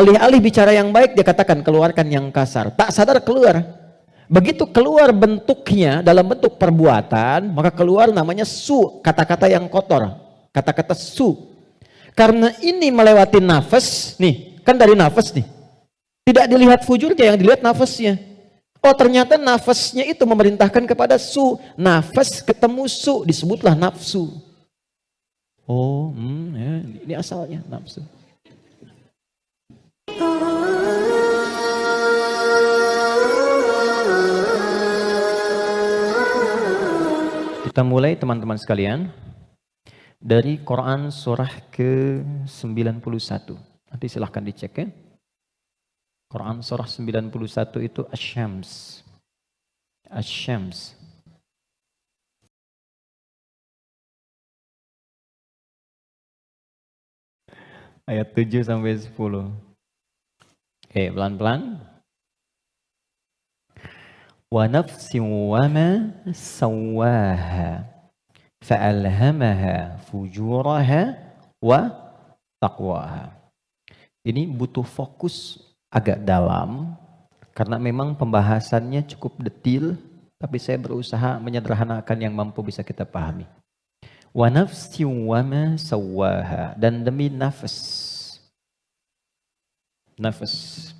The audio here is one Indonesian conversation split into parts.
Alih-alih bicara yang baik, dia katakan keluarkan yang kasar. Tak sadar keluar. Begitu keluar bentuknya dalam bentuk perbuatan, maka keluar namanya su, kata-kata yang kotor. Kata-kata su. Karena ini melewati nafas, nih, kan dari nafas nih. Tidak dilihat fujurnya, yang dilihat nafasnya. Oh, ternyata nafasnya itu memerintahkan kepada su. Nafas ketemu su, disebutlah nafsu. Oh, ya, ini asalnya nafsu. Kita mulai teman-teman sekalian dari Quran surah ke-91. Nanti silahkan dicek ya. Quran surah 91 itu Asy-Syams. Asy-Syams. Ayat 7 sampai 10. Oke, pelan-pelan. Wa nafsin wa ma sawwaha fa'alhamaha fujuraha wa taqwaha. Ini butuh fokus agak dalam karena memang pembahasannya cukup detil, tapi saya berusaha menyederhanakan yang mampu bisa kita pahami. Wa nafsin wa ma sawwaha, dan demi nafas. Nafas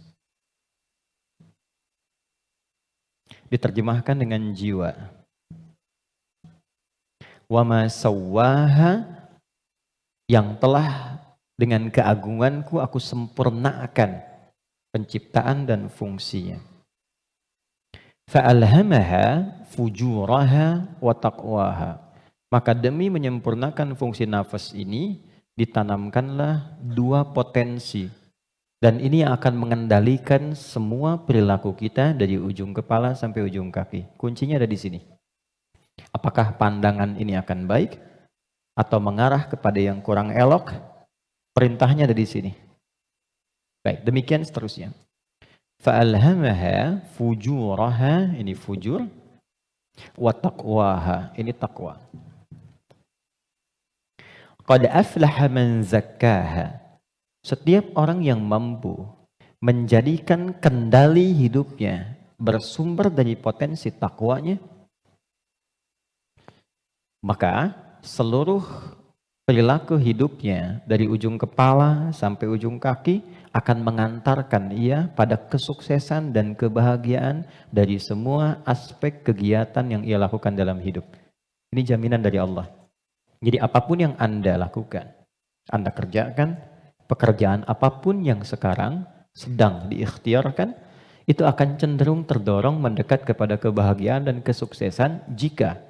diterjemahkan dengan jiwa. Wa ma sawwaha, yang telah dengan keagunganku aku sempurnakan penciptaan dan fungsinya. Fa'alhamaha fujuraha wa taqwaha. Maka demi menyempurnakan fungsi nafas ini, ditanamkanlah dua potensi. Dan ini yang akan mengendalikan semua perilaku kita dari ujung kepala sampai ujung kaki. Kuncinya ada di sini. Apakah pandangan ini akan baik atau mengarah kepada yang kurang elok? Perintahnya ada di sini. Baik, demikian seterusnya. Fa'alhamaha fujuraha, ini fujur, wa taqwaha, ini taqwa. Qad aflaha man zakkaha. Setiap orang yang mampu menjadikan kendali hidupnya bersumber dari potensi takwanya, maka seluruh perilaku hidupnya dari ujung kepala sampai ujung kaki akan mengantarkan ia pada kesuksesan dan kebahagiaan dari semua aspek kegiatan yang ia lakukan dalam hidup. Ini jaminan dari Allah. Jadi apapun yang Anda lakukan, Anda kerjakan, pekerjaan apapun yang sekarang sedang diikhtiarkan, itu akan cenderung terdorong mendekat kepada kebahagiaan dan kesuksesan jika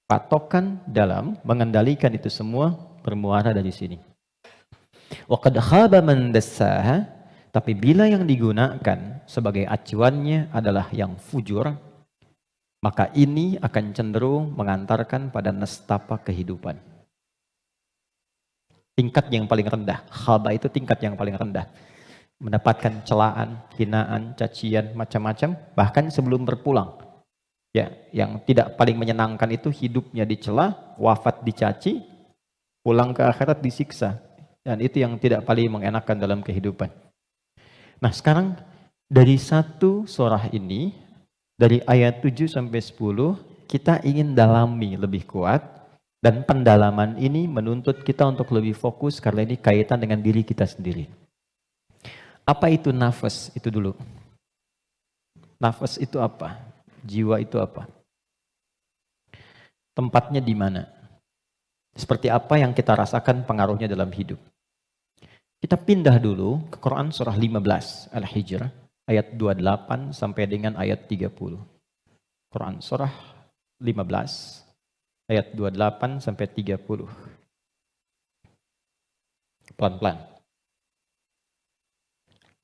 patokan dalam mengendalikan itu semua bermuara dari sini. Wa qad khaba man dassaha, tapi bila yang digunakan sebagai acuannya adalah yang fujur, maka ini akan cenderung mengantarkan pada nestapa kehidupan. Tingkat yang paling rendah, khaba itu tingkat yang paling rendah. Mendapatkan celaan, hinaan, cacian, macam-macam, bahkan sebelum berpulang. Ya, yang tidak paling menyenangkan itu hidupnya dicela, wafat dicaci, pulang ke akhirat disiksa. Dan itu yang tidak paling mengenakan dalam kehidupan. Nah, sekarang dari satu surah ini, dari ayat 7 sampai 10, kita ingin dalami lebih kuat. Dan pendalaman ini menuntut kita untuk lebih fokus karena ini kaitan dengan diri kita sendiri. Apa itu nafas? Itu dulu. Nafas itu apa? Jiwa itu apa? Tempatnya di mana? Seperti apa yang kita rasakan pengaruhnya dalam hidup? Kita pindah dulu ke Quran surah 15 Al-Hijr ayat 28 sampai dengan ayat 30. Quran surah 15 ayat 28 sampai 30. Pelan-pelan.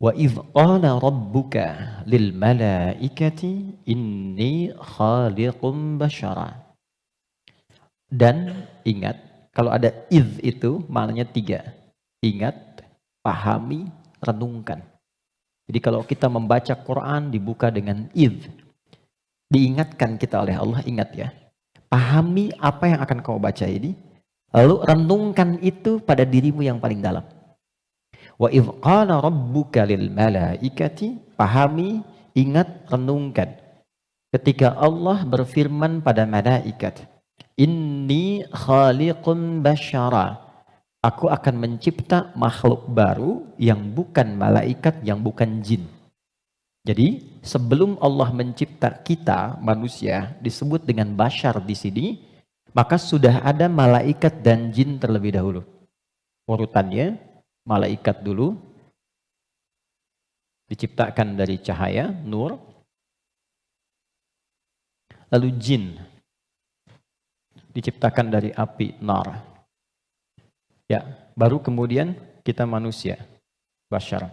Wa idh qala rabbuka lil malaikati inni khaliqum basyara. Dan ingat, kalau ada idh itu maknanya 3. Ingat, pahami, renungkan. Jadi kalau kita membaca Quran dibuka dengan idh, diingatkan kita oleh Allah, ingat ya. Pahami apa yang akan kau baca ini, lalu renungkan itu pada dirimu yang paling dalam. Wa idh qala rabbuka lil malaikati, pahami, ingat, renungkan. Ketika Allah berfirman pada malaikat, inni khaliqun basyara, aku akan mencipta makhluk baru yang bukan malaikat, yang bukan jin. Jadi sebelum Allah mencipta kita manusia disebut dengan basyar di sini, maka sudah ada malaikat dan jin terlebih dahulu. Urutannya malaikat dulu diciptakan dari cahaya, nur. Lalu jin diciptakan dari api, nar. Ya, baru kemudian kita manusia, basyar.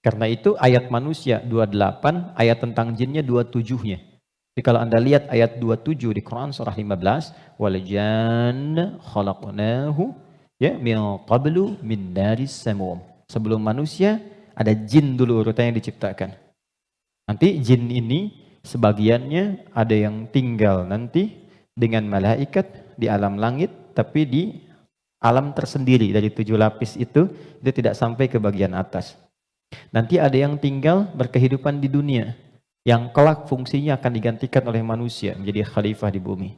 Karena itu ayat manusia 28, ayat tentang jinnya 27-nya. Jadi kalau Anda lihat ayat 27 di Quran surah 15, wal janna khalaqnahu ya min qablu min naris samum. Sebelum manusia ada jin dulu urutannya diciptakan. Nanti jin ini sebagiannya ada yang tinggal nanti dengan malaikat di alam langit, tapi di alam tersendiri dari 7 lapis itu tidak sampai ke bagian atas. Nanti ada yang tinggal berkehidupan di dunia, yang kelak fungsinya akan digantikan oleh manusia menjadi khalifah di bumi.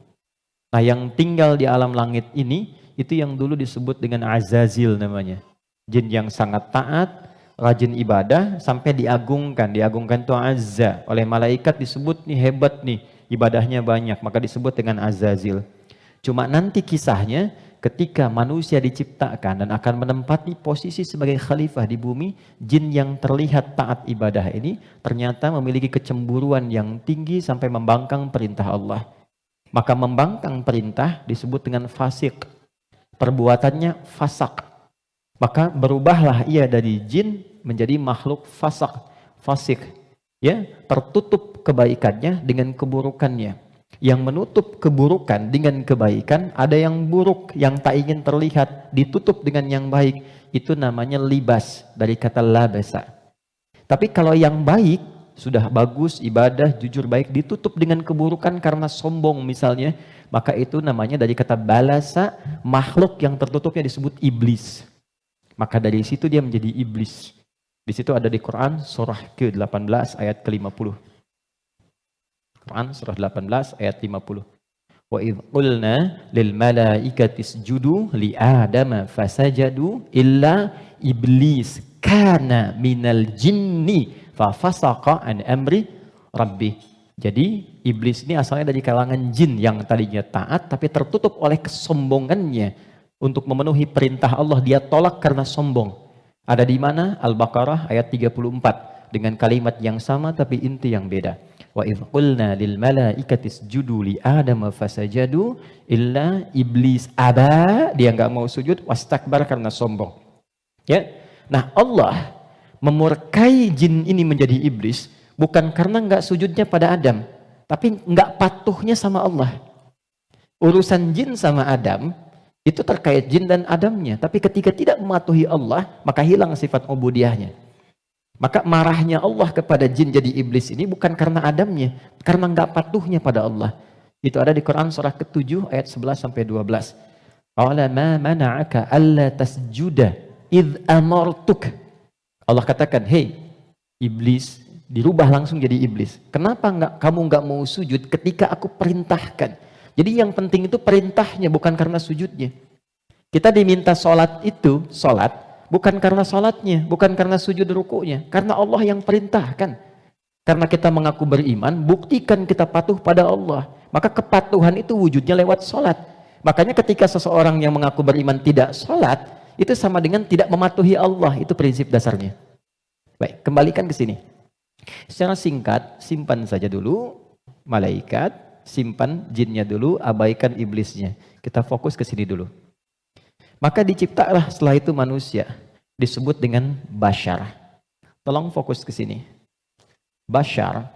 Nah, yang tinggal di alam langit ini, itu yang dulu disebut dengan Azazil namanya. Jin yang sangat taat, rajin ibadah, sampai diagungkan itu Azza. Oleh malaikat disebut nih hebat nih, ibadahnya banyak, maka disebut dengan Azazil. Cuma nanti kisahnya, ketika manusia diciptakan dan akan menempati posisi sebagai khalifah di bumi, jin yang terlihat taat ibadah ini ternyata memiliki kecemburuan yang tinggi sampai membangkang perintah Allah. Maka membangkang perintah disebut dengan fasik. Perbuatannya fasak. Maka berubahlah ia dari jin menjadi makhluk fasik. Ya, tertutup kebaikannya dengan keburukannya. Yang menutup keburukan dengan kebaikan, ada yang buruk yang tak ingin terlihat ditutup dengan yang baik, itu namanya libas, dari kata labasa. Tapi kalau yang baik sudah bagus, ibadah, jujur baik, ditutup dengan keburukan karena sombong misalnya, maka itu namanya dari kata balasa, makhluk yang tertutupnya disebut iblis. Maka dari situ dia menjadi iblis. Di situ ada di Quran surah ke-18 ayat ke-50. Quran surah 18 ayat 50. Wa idh qulna lil malaikati isjudu li adama fasajadu illa iblis kana minal jinni fa fasaqa an amri rabbi. Jadi iblis ini asalnya dari kalangan jin yang tadinya taat tapi tertutup oleh kesombongannya untuk memenuhi perintah Allah, dia tolak karena sombong. Ada di mana? Al-Baqarah ayat 34 dengan kalimat yang sama tapi inti yang beda. Wa idh qulna lil malaikati isjudu li adama fasajadu illa iblis aba, dia enggak mau sujud, wastakbar karena sombong. Ya. Nah, Allah memurkai jin ini menjadi iblis bukan karena enggak sujudnya pada Adam, tapi enggak patuhnya sama Allah. Urusan jin sama Adam itu terkait jin dan Adamnya, tapi ketika tidak mematuhi Allah, maka hilang sifat ubudiyahnya. Maka marahnya Allah kepada jin jadi iblis ini bukan karena Adamnya, karena enggak patuhnya pada Allah. Itu ada di Quran surah ke-7 ayat 11 sampai 12. Qala ma mana'aka alla tasjuda id amartuk. Allah katakan, "Hei iblis," dirubah langsung jadi iblis. Kenapa kamu enggak mau sujud ketika aku perintahkan? Jadi yang penting itu perintahnya, bukan karena sujudnya. Kita diminta sholat itu, sholat bukan karena sholatnya, bukan karena sujud rukunya, karena Allah yang perintahkan. Karena kita mengaku beriman, buktikan kita patuh pada Allah. Maka kepatuhan itu wujudnya lewat sholat. Makanya ketika seseorang yang mengaku beriman tidak sholat, itu sama dengan tidak mematuhi Allah. Itu prinsip dasarnya. Baik, kembalikan ke sini. Secara singkat, simpan saja dulu malaikat, simpan jinnya dulu, abaikan iblisnya. Kita fokus ke sini dulu. Maka diciptalah setelah itu manusia, disebut dengan basyar. Tolong fokus ke sini. Basyar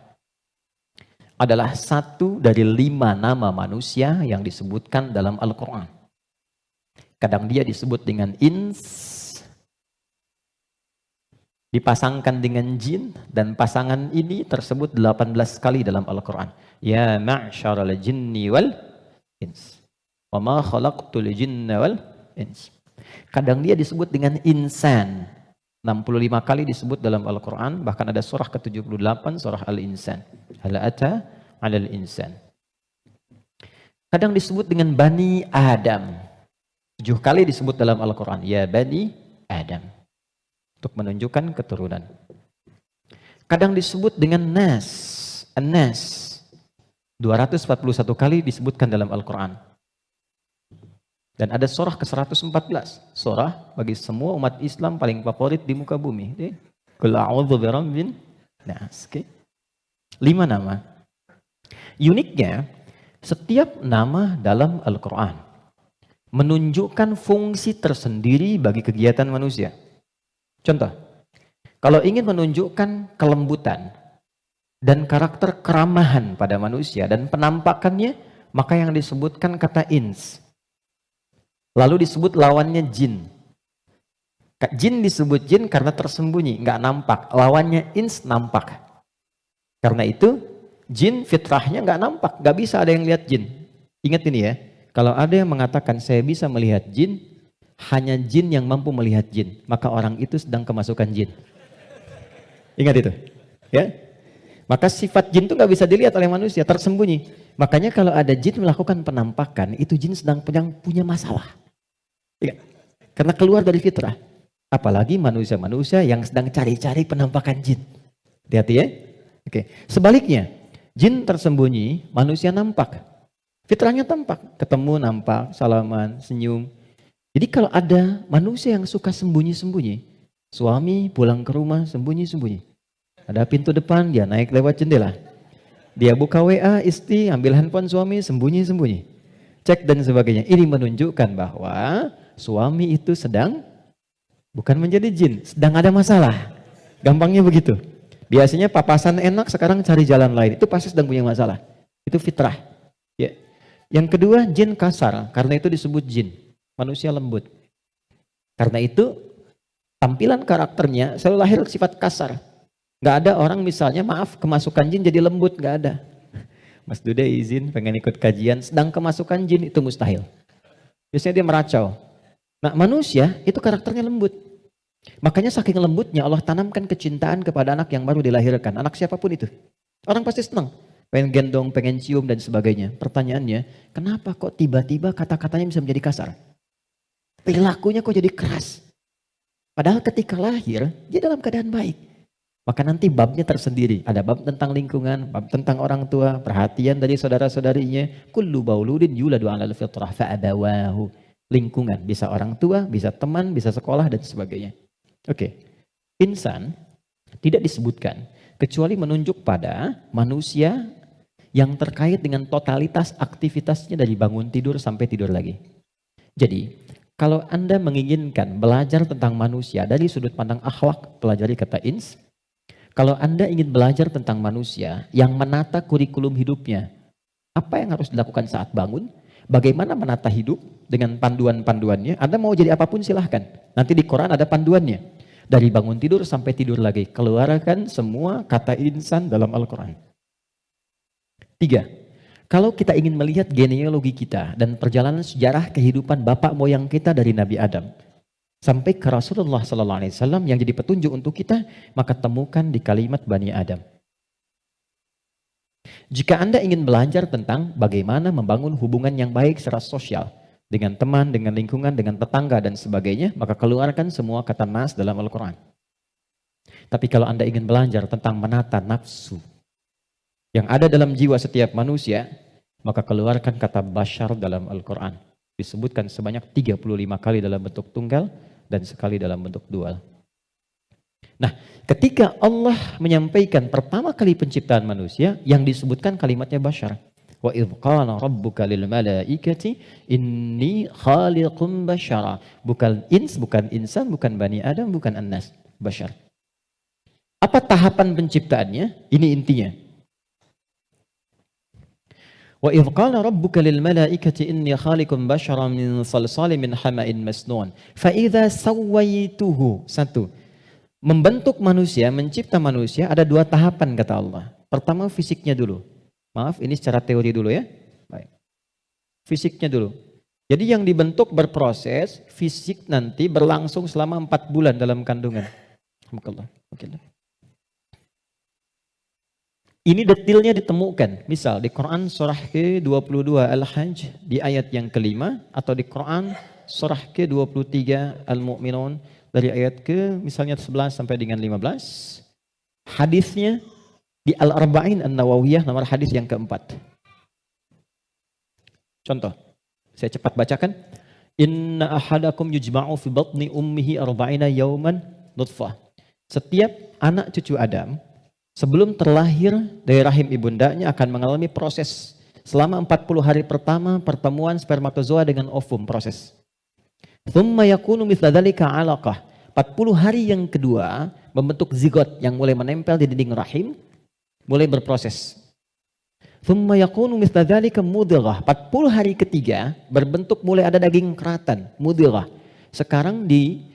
adalah satu dari 5 nama manusia yang disebutkan dalam Al-Quran. Kadang dia disebut dengan ins, dipasangkan dengan jin, dan pasangan ini tersebut 18 kali dalam Al-Quran. Ya ma'syaral jinni wal ins, wa ma khalaqtul jinna wal ins. Kadang dia disebut dengan insan. 65 kali disebut dalam Al-Quran, bahkan ada surah ke-78, surah Al-Insan. Hal ata 'alal insan. Kadang disebut dengan Bani Adam. 7 kali disebut dalam Al-Quran, ya Bani Adam, untuk menunjukkan keturunan. Kadang disebut dengan Nas, An-Nas. 241 kali disebutkan dalam Al-Quran. Dan ada surah ke-114. Surah bagi semua umat Islam paling favorit di muka bumi. Qul a'udzu birabbin nas. 5 nama. Uniknya, setiap nama dalam Al-Quran menunjukkan fungsi tersendiri bagi kegiatan manusia. Contoh, kalau ingin menunjukkan kelembutan dan karakter keramahan pada manusia dan penampakannya, maka yang disebutkan kata ins. Lalu disebut lawannya jin. Jin disebut jin karena tersembunyi, nggak nampak. Lawannya ins nampak. Karena itu jin fitrahnya nggak nampak, nggak bisa ada yang lihat jin. Ingat ini ya, kalau ada yang mengatakan saya bisa melihat jin, hanya jin yang mampu melihat jin, maka orang itu sedang kemasukan jin. Ingat itu, ya. Maka sifat jin itu nggak bisa dilihat oleh manusia, tersembunyi. Makanya kalau ada jin melakukan penampakan, itu jin sedang punya masalah. Ya. Karena keluar dari fitrah. Apalagi manusia-manusia yang sedang cari-cari penampakan jin. Hati-hati ya. Oke. Sebaliknya, jin tersembunyi, manusia nampak. Fitrahnya tampak. Ketemu nampak, salaman, senyum. Jadi kalau ada manusia yang suka sembunyi-sembunyi, suami pulang ke rumah sembunyi-sembunyi. Ada pintu depan, dia naik lewat jendela. Dia buka WA, istri, ambil handphone suami, sembunyi-sembunyi. Cek dan sebagainya. Ini menunjukkan bahwa suami itu sedang bukan menjadi jin, sedang ada masalah. Gampangnya begitu. Biasanya papasan enak, sekarang cari jalan lain. Itu pasti sedang punya masalah. Itu fitrah. Ya. Yang kedua, jin kasar. Karena itu disebut jin. Manusia lembut. Karena itu, tampilan karakternya selalu lahir sifat kasar. Gak ada orang misalnya, maaf, kemasukan jin jadi lembut. Gak ada. Mas Duda izin pengen ikut kajian, sedang kemasukan jin, itu mustahil. Biasanya dia meracau. Nah manusia itu karakternya lembut. Makanya saking lembutnya Allah tanamkan kecintaan kepada anak yang baru dilahirkan. Anak siapapun itu. Orang pasti senang. Pengen gendong, pengen cium dan sebagainya. Pertanyaannya, kenapa kok tiba-tiba kata-katanya bisa menjadi kasar? Perilakunya kok jadi keras? Padahal ketika lahir, dia dalam keadaan baik. Maka nanti babnya tersendiri. Ada bab tentang lingkungan, bab tentang orang tua, perhatian dari saudara-saudarinya. Kullu bauludin yuladu 'alal fitrah fa'abawahu. Lingkungan, bisa orang tua, bisa teman, bisa sekolah dan sebagainya. Oke. Insan tidak disebutkan kecuali menunjuk pada manusia yang terkait dengan totalitas aktivitasnya dari bangun tidur sampai tidur lagi. Jadi, kalau Anda menginginkan belajar tentang manusia dari sudut pandang akhlak, pelajari kata ins. Kalau Anda ingin belajar tentang manusia yang menata kurikulum hidupnya, apa yang harus dilakukan saat bangun, bagaimana menata hidup dengan panduan-panduannya, Anda mau jadi apapun silahkan. Nanti di Quran ada panduannya. Dari bangun tidur sampai tidur lagi, keluarkan semua kata insan dalam Al-Quran. 3. Kalau kita ingin melihat genealogi kita dan perjalanan sejarah kehidupan bapak moyang kita dari Nabi Adam sampai ke Rasulullah SAW yang jadi petunjuk untuk kita, maka temukan di kalimat Bani Adam. Jika Anda ingin belajar tentang bagaimana membangun hubungan yang baik secara sosial dengan teman, dengan lingkungan, dengan tetangga dan sebagainya, maka keluarkan semua kata nas dalam Al-Quran. Tapi kalau Anda ingin belajar tentang menata nafsu yang ada dalam jiwa setiap manusia, maka keluarkan kata bashar dalam Al-Quran. Disebutkan sebanyak 35 kali dalam bentuk tunggal dan sekali dalam bentuk dual. Nah, ketika Allah menyampaikan pertama kali penciptaan manusia, yang disebutkan kalimatnya bashar. Wa idh qala rabbuka lil malaikati inni khaliqum bashara. Bukan ins, bukan insan, bukan bani Adam, bukan annas, bashar. Apa tahapan penciptaannya? Ini intinya. Wa idh qala rabbuka lil malaikati inni khaliqum basharan min salsalin min hama'in masnun fa idza sawaituhu. 1. Membentuk manusia, mencipta manusia ada 2 tahapan kata Allah. Pertama fisiknya dulu. Maaf, ini secara teori dulu ya. Baik. Fisiknya dulu. Jadi yang dibentuk berproses, fisik nanti berlangsung selama 4 bulan dalam kandungan. Ini detailnya ditemukan. Misal di Quran surah ke-22 Al-Hajj di ayat yang kelima, atau di Quran surah ke-23 Al-Mu'minun dari ayat ke misalnya 11 sampai dengan 15. Hadisnya di Al-Arba'in An-Nawawiyah nomor hadis yang keempat. Contoh, saya cepat bacakan. Inna ahadakum yujma'u fi batni ummihi arba'ina yawman nutfah. Setiap anak cucu Adam sebelum terlahir dari rahim ibundanya akan mengalami proses selama 40 hari pertama pertemuan spermatozoa dengan ovum, proses. Thumma yakunu mithla dzalika 'alaqah. 40 hari yang kedua membentuk zigot yang mulai menempel di dinding rahim, mulai berproses. Thumma yakunu mithla dzalika mudghah. 40 hari ketiga berbentuk mulai ada daging keratan, mudghah. Sekarang di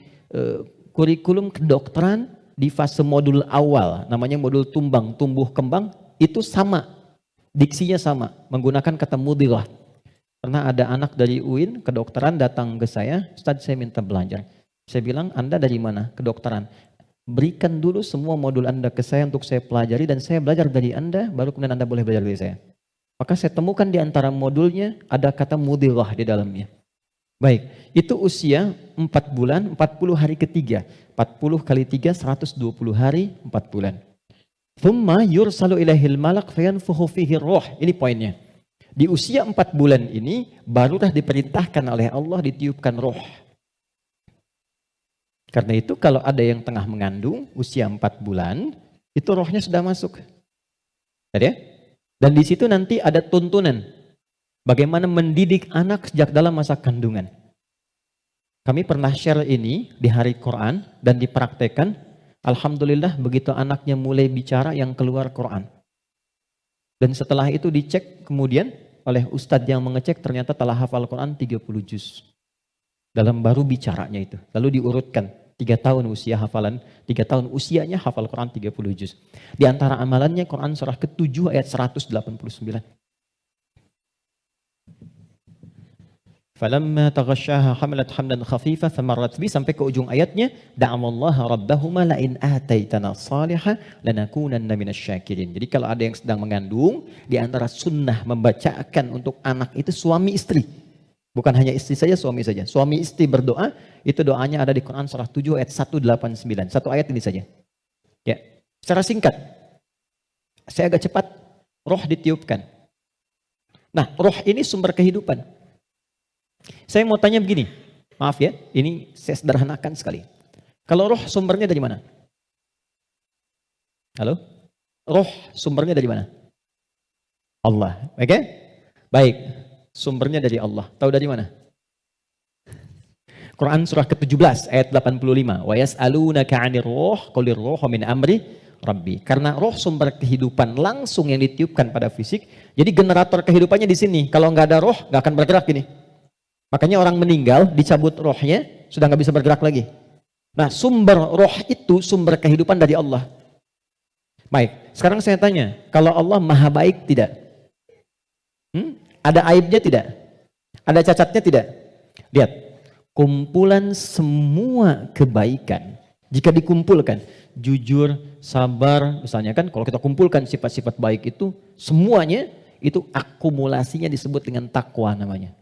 kurikulum kedokteran di fase modul awal, namanya modul tumbang, tumbuh kembang, itu sama, diksinya sama, menggunakan kata mudghah. Pernah ada anak dari UIN kedokteran datang ke saya, Ustaz saya minta belajar. Saya bilang, Anda dari mana? Kedokteran. Berikan dulu semua modul Anda ke saya untuk saya pelajari dan saya belajar dari Anda, baru kemudian Anda boleh belajar dari saya. Maka saya temukan di antara modulnya ada kata mudghah di dalamnya. Baik, itu usia 4 bulan, 40 hari ketiga. 40 kali 3, 120 hari, 4 bulan. Thumma yursalu ilaihil malak fayanfukhu fihi ruh. Ini poinnya. Di usia 4 bulan ini, barulah diperintahkan oleh Allah ditiupkan roh. Karena itu kalau ada yang tengah mengandung, usia 4 bulan, itu rohnya sudah masuk. Ya? Dan di situ nanti ada tuntunan. Bagaimana mendidik anak sejak dalam masa kandungan. Kami pernah share ini di hari Quran dan dipraktekkan. Alhamdulillah begitu anaknya mulai bicara yang keluar Quran. Dan setelah itu dicek kemudian oleh ustadz yang mengecek ternyata telah hafal Quran 30 juz. Dalam baru bicaranya itu. Lalu diurutkan 3 tahun usia hafalan, 3 tahun usianya hafal Quran 30 juz. Di antara amalannya Quran surah ke-7 ayat 189. Falamma taghasyaha hamalat hamdan khafifah famarrat bi, sampai ke ujung ayatnya da'amallaha rabbahuma la in ataitana salihah lanakunanna minasyakirin. Jadi kalau ada yang sedang mengandung, di antara sunnah membacakan untuk anak itu suami istri. Bukan hanya istri saja, suami saja. Suami istri berdoa, itu doanya ada di Quran surah 7 ayat 189. Satu ayat ini saja. Ya, secara singkat. Saya agak cepat, roh ditiupkan. Nah, roh ini sumber kehidupan. Saya mau tanya begini, maaf ya, ini saya sederhanakan sekali. Kalau roh sumbernya dari mana? Halo? Roh sumbernya dari mana? Allah, oke? Baik, sumbernya dari Allah. Tahu dari mana? Quran surah ke-17 ayat 85. Wa yas'alunaka 'anir ruh qulir ruhu min amri Rabbi. Karena roh sumber kehidupan langsung yang ditiupkan pada fisik. Jadi generator kehidupannya di sini. Kalau nggak ada roh, nggak akan bergerak gini. Makanya orang meninggal, dicabut rohnya, sudah nggak bisa bergerak lagi. Nah, sumber roh itu sumber kehidupan dari Allah. Baik, sekarang saya tanya, kalau Allah maha baik tidak? Ada aibnya tidak? Ada cacatnya tidak? Lihat, kumpulan semua kebaikan, jika dikumpulkan, jujur, sabar, misalnya kan, kalau kita kumpulkan sifat-sifat baik itu, semuanya itu akumulasinya disebut dengan takwa namanya.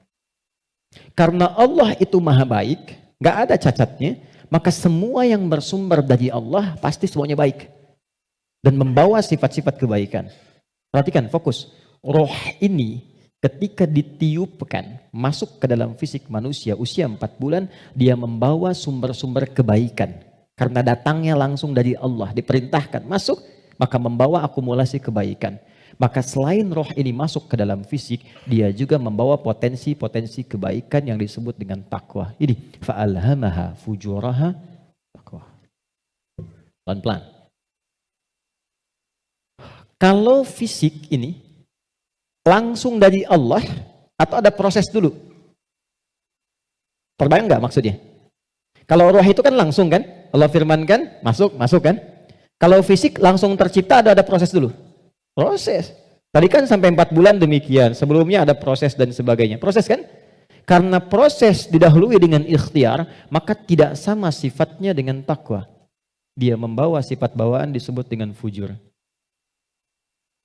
Karena Allah itu maha baik, gak ada cacatnya, maka semua yang bersumber dari Allah pasti semuanya baik. Dan membawa sifat-sifat kebaikan. Perhatikan, fokus. Roh ini ketika ditiupkan, masuk ke dalam fisik manusia usia 4 bulan, dia membawa sumber-sumber kebaikan. Karena datangnya langsung dari Allah, diperintahkan masuk, maka membawa akumulasi kebaikan. Maka selain roh ini masuk ke dalam fisik, dia juga membawa potensi-potensi kebaikan yang disebut dengan takwa. Ini fa'alhamaha fujuraha takwa. Pelan-pelan. Kalau fisik ini langsung dari Allah atau ada proses dulu? Terbayang nggak maksudnya? Kalau roh itu kan langsung kan? Allah firmankan, masuk kan? Kalau fisik langsung tercipta ada proses dulu? Proses. Tadi kan sampai 4 bulan demikian. Sebelumnya ada proses dan sebagainya. Proses kan? Karena proses didahului dengan ikhtiar, maka tidak sama sifatnya dengan takwa. Dia membawa sifat bawaan disebut dengan fujur.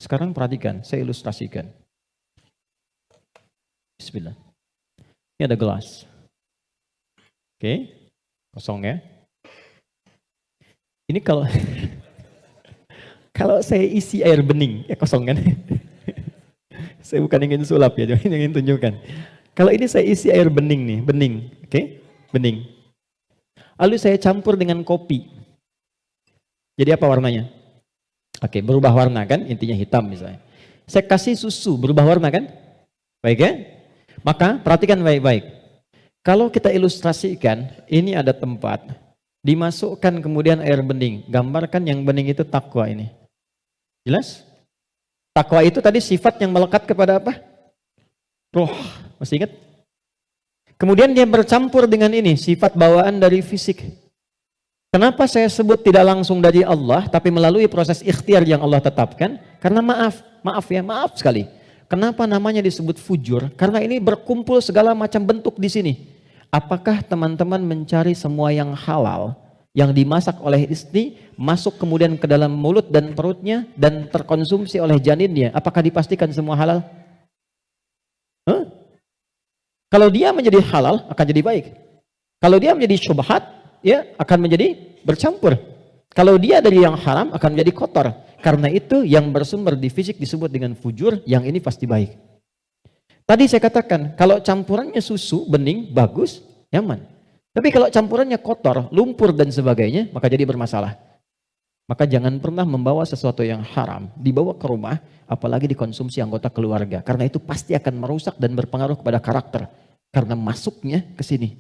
Sekarang perhatikan, saya ilustrasikan. Bismillah. Ini ada gelas. Oke, kosong ya. Ini kalau kalau saya isi air bening, ya kosong kan? Saya bukan ingin sulap ya, cuma ingin tunjukkan. Kalau ini saya isi air bening nih, bening, oke? Bening. Lalu saya campur dengan kopi. Jadi apa warnanya? Oke, berubah warna kan? Intinya hitam misalnya. Saya kasih susu, berubah warna kan? Baik ya? Maka perhatikan baik-baik. Kalau kita ilustrasikan, ini ada tempat, dimasukkan kemudian air bening. Gambarkan yang bening itu takwa ini. Jelas? Takwa itu tadi sifat yang melekat kepada apa? Roh. Masih ingat? Kemudian dia bercampur dengan ini, sifat bawaan dari fisik. Kenapa saya sebut tidak langsung dari Allah, tapi melalui proses ikhtiar yang Allah tetapkan? Karena maaf sekali. Kenapa namanya disebut fujur? Karena ini berkumpul segala macam bentuk di sini. Apakah teman-teman mencari semua yang halal, yang dimasak oleh istri, masuk kemudian ke dalam mulut dan perutnya, dan terkonsumsi oleh janinnya? Apakah dipastikan semua halal? Kalau dia menjadi halal, akan jadi baik. Kalau dia menjadi syubhat, ya akan menjadi bercampur. Kalau dia dari yang haram, akan menjadi kotor. Karena itu yang bersumber di fisik disebut dengan fujur, yang ini pasti baik. Tadi saya katakan, kalau campurannya susu, bening, bagus, nyaman. Tapi kalau campurannya kotor, lumpur dan sebagainya, maka jadi bermasalah. Maka jangan pernah membawa sesuatu yang haram, dibawa ke rumah, apalagi dikonsumsi anggota keluarga. Karena itu pasti akan merusak dan berpengaruh kepada karakter. Karena masuknya ke sini.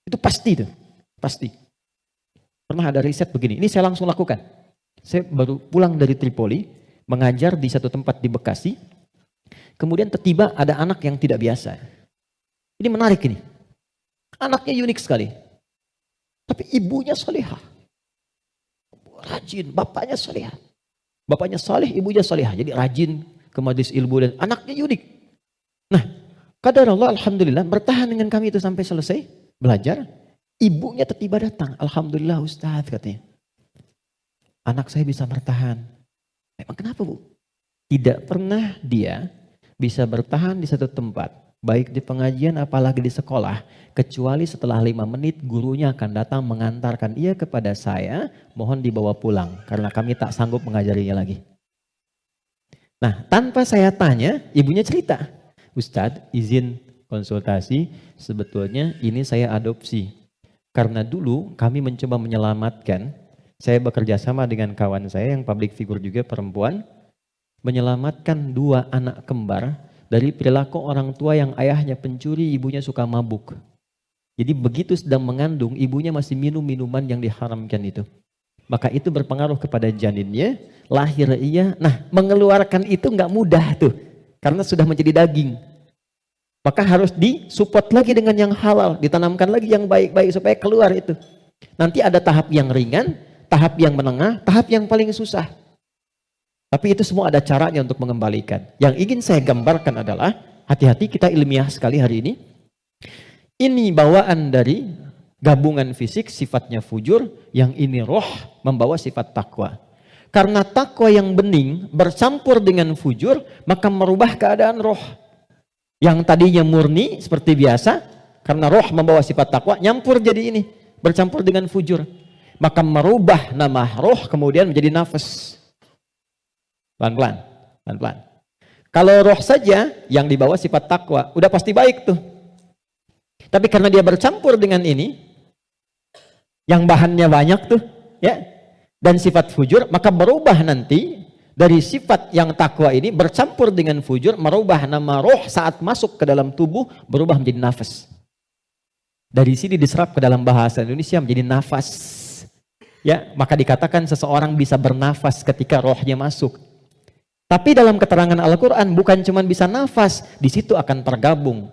Itu pasti itu, pasti. Pernah ada riset begini, ini saya langsung lakukan. Saya baru pulang dari Tripoli, mengajar di satu tempat di Bekasi. Kemudian tiba-tiba ada anak yang tidak biasa. Ini menarik ini. Anaknya unik sekali. Tapi ibunya salihah. Rajin, bapaknya salihah. Bapaknya saleh, ibunya salihah. Jadi rajin ke majelis ilmu dan anaknya unik. Nah, qadarullah alhamdulillah bertahan dengan kami itu sampai selesai belajar. Ibunya tiba-tiba datang. Alhamdulillah Ustaz katanya. Anak saya bisa bertahan. Emang kenapa Bu? Tidak pernah dia bisa bertahan di satu tempat. Baik di pengajian apalagi di sekolah. Kecuali setelah 5 menit gurunya akan datang mengantarkan ia kepada saya. Mohon dibawa pulang. Karena kami tak sanggup mengajarinya lagi. Nah tanpa saya tanya ibunya cerita. Ustadz izin konsultasi. Sebetulnya ini saya adopsi. Karena dulu kami mencoba menyelamatkan. Saya bekerja sama dengan kawan saya yang public figure juga perempuan. Menyelamatkan 2 anak kembar dari perilaku orang tua yang ayahnya pencuri, ibunya suka mabuk. Jadi begitu sedang mengandung, ibunya masih minum minuman yang diharamkan itu. Maka itu berpengaruh kepada janinnya, lahir ia. Nah mengeluarkan itu nggak mudah tuh, karena sudah menjadi daging. Maka harus disupport lagi dengan yang halal, ditanamkan lagi yang baik-baik supaya keluar itu. Nanti ada tahap yang ringan, tahap yang menengah, tahap yang paling susah. Tapi itu semua ada caranya untuk mengembalikan. Yang ingin saya gambarkan adalah, hati-hati kita ilmiah sekali hari ini. Ini bawaan dari gabungan fisik, sifatnya fujur, yang ini roh membawa sifat takwa. Karena takwa yang bening bercampur dengan fujur, maka merubah keadaan roh. Yang tadinya murni seperti biasa, karena roh membawa sifat takwa, nyampur jadi ini, bercampur dengan fujur. Maka merubah nama roh kemudian menjadi nafas. Pelan-pelan, pelan-pelan. Kalau roh saja yang dibawa sifat takwa, udah pasti baik tuh. Tapi karena dia bercampur dengan ini, yang bahannya banyak tuh, ya, dan sifat fujur, maka berubah nanti dari sifat yang takwa ini bercampur dengan fujur, merubah nama roh saat masuk ke dalam tubuh, berubah menjadi nafas. Dari sini diserap ke dalam bahasa Indonesia menjadi nafas. Ya, maka dikatakan seseorang bisa bernafas ketika rohnya masuk. Tapi dalam keterangan Al-Quran bukan cuma bisa nafas, di situ akan tergabung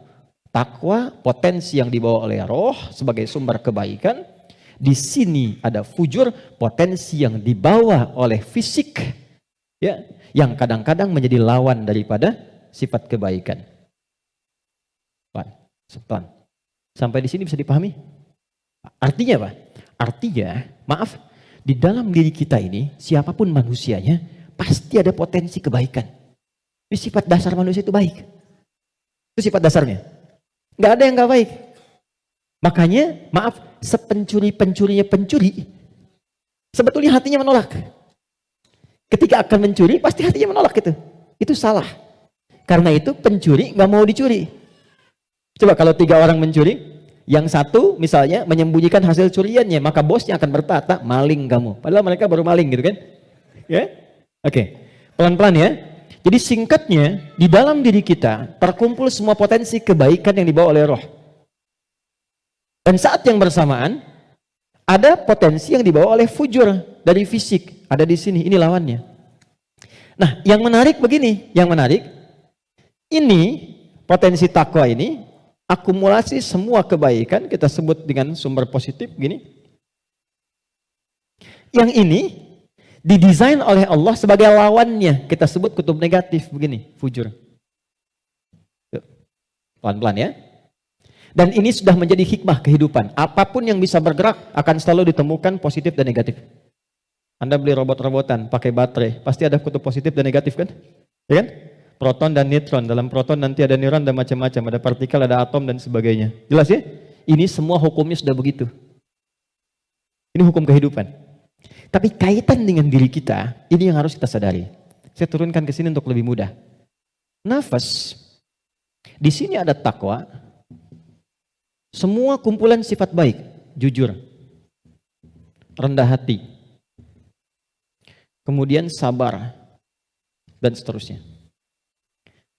takwa, potensi yang dibawa oleh roh sebagai sumber kebaikan. Di sini ada fujur, potensi yang dibawa oleh fisik, ya, yang kadang-kadang menjadi lawan daripada sifat kebaikan. Pelan. Sampai di sini bisa dipahami? Artinya apa? Artinya, maaf, di dalam diri kita ini, siapapun manusianya, pasti ada potensi kebaikan. Ini sifat dasar manusia itu baik. Itu sifat dasarnya. Nggak ada yang nggak baik. Makanya, maaf, sepencuri-pencurinya pencuri, sebetulnya hatinya menolak. Ketika akan mencuri, pasti hatinya menolak itu. Itu salah. Karena itu pencuri nggak mau dicuri. Coba kalau 3 orang mencuri, yang satu misalnya menyembunyikan hasil curiannya, maka bosnya akan berkata, maling kamu. Padahal mereka baru maling gitu kan. Ya? Oke. Pelan-pelan ya. Jadi singkatnya, di dalam diri kita terkumpul semua potensi kebaikan yang dibawa oleh roh. Dan saat yang bersamaan, ada potensi yang dibawa oleh fujur dari fisik. Ada di sini, ini lawannya. Nah, yang menarik begini, ini potensi takwa ini, akumulasi semua kebaikan, kita sebut dengan sumber positif gini. Yang ini didesain oleh Allah sebagai lawannya, kita sebut kutub negatif begini, fujur. Pelan-pelan ya. Dan ini sudah menjadi hikmah kehidupan. Apapun yang bisa bergerak akan selalu ditemukan positif dan negatif. Anda beli robot-robotan pakai baterai, pasti ada kutub positif dan negatif kan? Ya kan? Proton dan neutron. Dalam proton nanti ada neuron dan macam-macam. Ada partikel, ada atom dan sebagainya. Jelas ya? Ini semua hukumnya sudah begitu. Ini hukum kehidupan. Tapi kaitan dengan diri kita, ini yang harus kita sadari. Saya turunkan ke sini untuk lebih mudah. Nafas. Di sini ada takwa. Semua kumpulan sifat baik. Jujur. Rendah hati. Kemudian sabar. Dan seterusnya.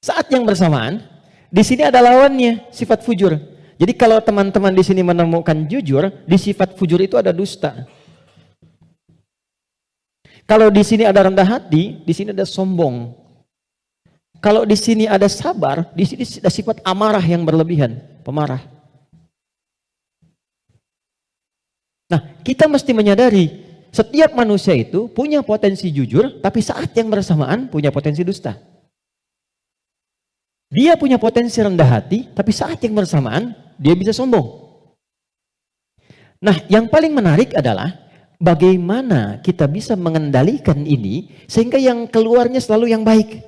Saat yang bersamaan, di sini ada lawannya, sifat fujur. Jadi kalau teman-teman di sini menemukan jujur, di sifat fujur itu ada dusta. Kalau di sini ada rendah hati, di sini ada sombong. Kalau di sini ada sabar, di sini ada sifat amarah yang berlebihan, pemarah. Nah, kita mesti menyadari, setiap manusia itu punya potensi jujur, tapi saat yang bersamaan punya potensi dusta. Dia punya potensi rendah hati, tapi saat yang bersamaan, dia bisa sombong. Nah, yang paling menarik adalah, bagaimana kita bisa mengendalikan ini, sehingga yang keluarnya selalu yang baik.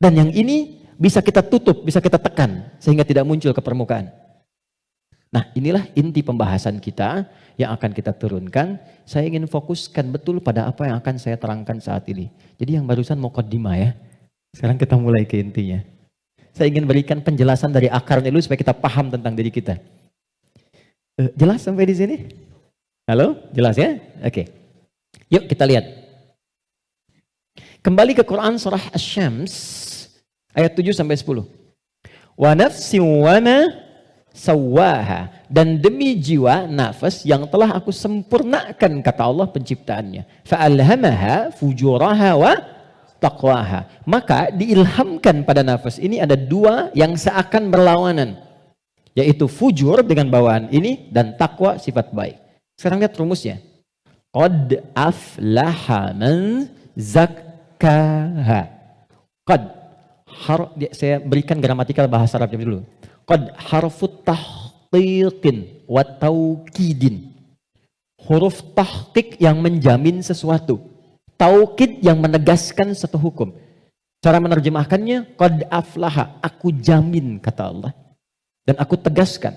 Dan yang ini bisa kita tutup, bisa kita tekan, sehingga tidak muncul ke permukaan. Nah, inilah inti pembahasan kita, yang akan kita turunkan. Saya ingin fokuskan betul pada apa yang akan saya terangkan saat ini. Jadi yang barusan muqaddimah ya, sekarang kita mulai ke intinya. Saya ingin berikan penjelasan dari akarnya dulu supaya kita paham tentang diri kita. Jelas sampai di sini? Halo? Jelas ya? Oke. Yuk kita lihat. Kembali ke Quran surah Asy-Syams ayat 7 sampai 10. Wa nafsin wa ma sawwaha, dan demi jiwa nafas yang telah aku sempurnakan, kata Allah penciptaannya. Fa'alhamaha fujuraha wa taqwaha. Maka diilhamkan pada nafas ini ada 2 yang seakan berlawanan, yaitu fujur dengan bawaan ini dan takwa sifat baik. Sekarang lihat rumusnya. Qad aflaha man zakkaha. Qad, saya berikan gramatikal bahasa Arabnya dulu. Qad harfut tahqiqin wa taukidin. Huruf tahqiq yang menjamin sesuatu. Taukid yang menegaskan satu hukum. Cara menerjemahkannya, qad aflaha, aku jamin, kata Allah. Dan aku tegaskan.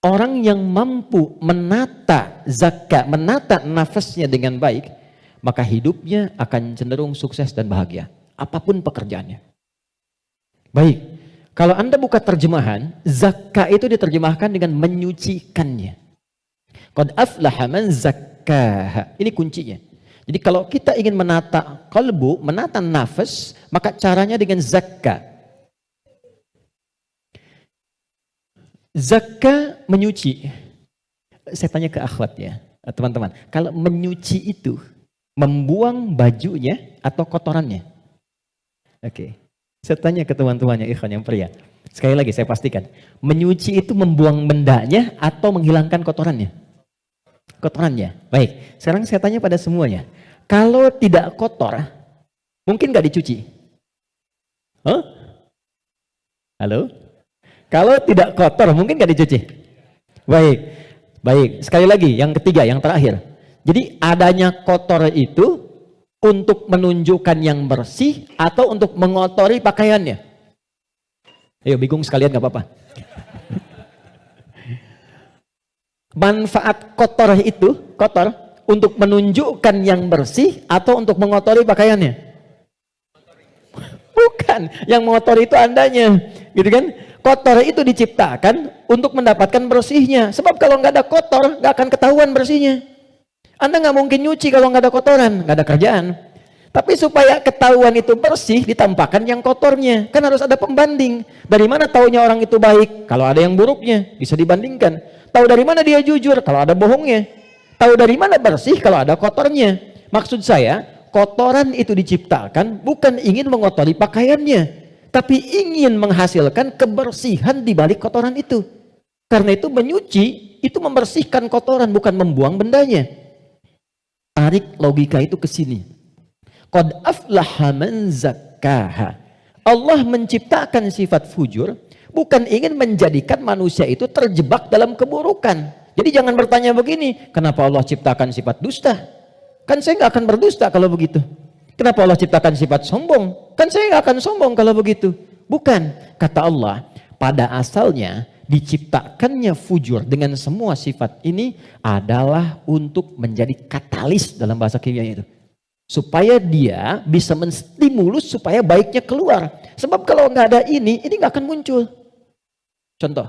Orang yang mampu menata zakat, menata nafasnya dengan baik, maka hidupnya akan cenderung sukses dan bahagia. Apapun pekerjaannya. Baik, kalau Anda buka terjemahan, zakat itu diterjemahkan dengan menyucikannya. Qad aflaha man zakkaha. Ini kuncinya. Jadi kalau kita ingin menata kalbu, menata nafas, maka caranya dengan zakka. Zakka menyuci. Saya tanya ke akhwat ya, teman-teman. Kalau menyuci itu, membuang bajunya atau kotorannya? Oke. Saya tanya ke teman-temannya, ikhwan yang pria. Sekali lagi saya pastikan. Menyuci itu membuang bendanya atau menghilangkan kotorannya? Kotorannya. Baik, sekarang saya tanya pada semuanya. Kalau tidak kotor, mungkin nggak dicuci? Huh? Halo? Kalau tidak kotor, mungkin nggak dicuci? Baik, baik. Sekali lagi, yang ketiga, yang terakhir. Jadi adanya kotor itu untuk menunjukkan yang bersih atau untuk mengotori pakaiannya? Ayo, bingung sekalian nggak apa-apa. Manfaat kotor itu, kotor, untuk menunjukkan yang bersih atau untuk mengotori pakaiannya? Bukan, yang mengotori itu andanya, gitu kan? Kotor itu diciptakan untuk mendapatkan bersihnya. Sebab kalau nggak ada kotor, nggak akan ketahuan bersihnya. Anda nggak mungkin nyuci kalau nggak ada kotoran, nggak ada kerjaan. Tapi supaya ketahuan itu bersih, ditampakkan yang kotornya. Kan harus ada pembanding. Dari mana taunya orang itu baik? Kalau ada yang buruknya, bisa dibandingkan. Tahu dari mana dia jujur? Kalau ada bohongnya. Tahu dari mana bersih? Kalau ada kotornya. Maksud saya, kotoran itu diciptakan bukan ingin mengotori pakaiannya, tapi ingin menghasilkan kebersihan di balik kotoran itu. Karena itu menyuci, itu membersihkan kotoran, bukan membuang bendanya. Tarik logika itu ke sini. Qad aflaha man zakkaha. Allah menciptakan sifat fujur bukan ingin menjadikan manusia itu terjebak dalam keburukan. Jadi jangan bertanya begini, kenapa Allah ciptakan sifat dusta? Kan saya nggak akan berdusta kalau begitu. Kenapa Allah ciptakan sifat sombong? Kan saya nggak akan sombong kalau begitu. Bukan, kata Allah, pada asalnya diciptakannya fujur dengan semua sifat ini adalah untuk menjadi katalis dalam bahasa kimia itu. Supaya dia bisa menstimulus supaya baiknya keluar. Sebab kalau nggak ada ini nggak akan muncul. Contoh,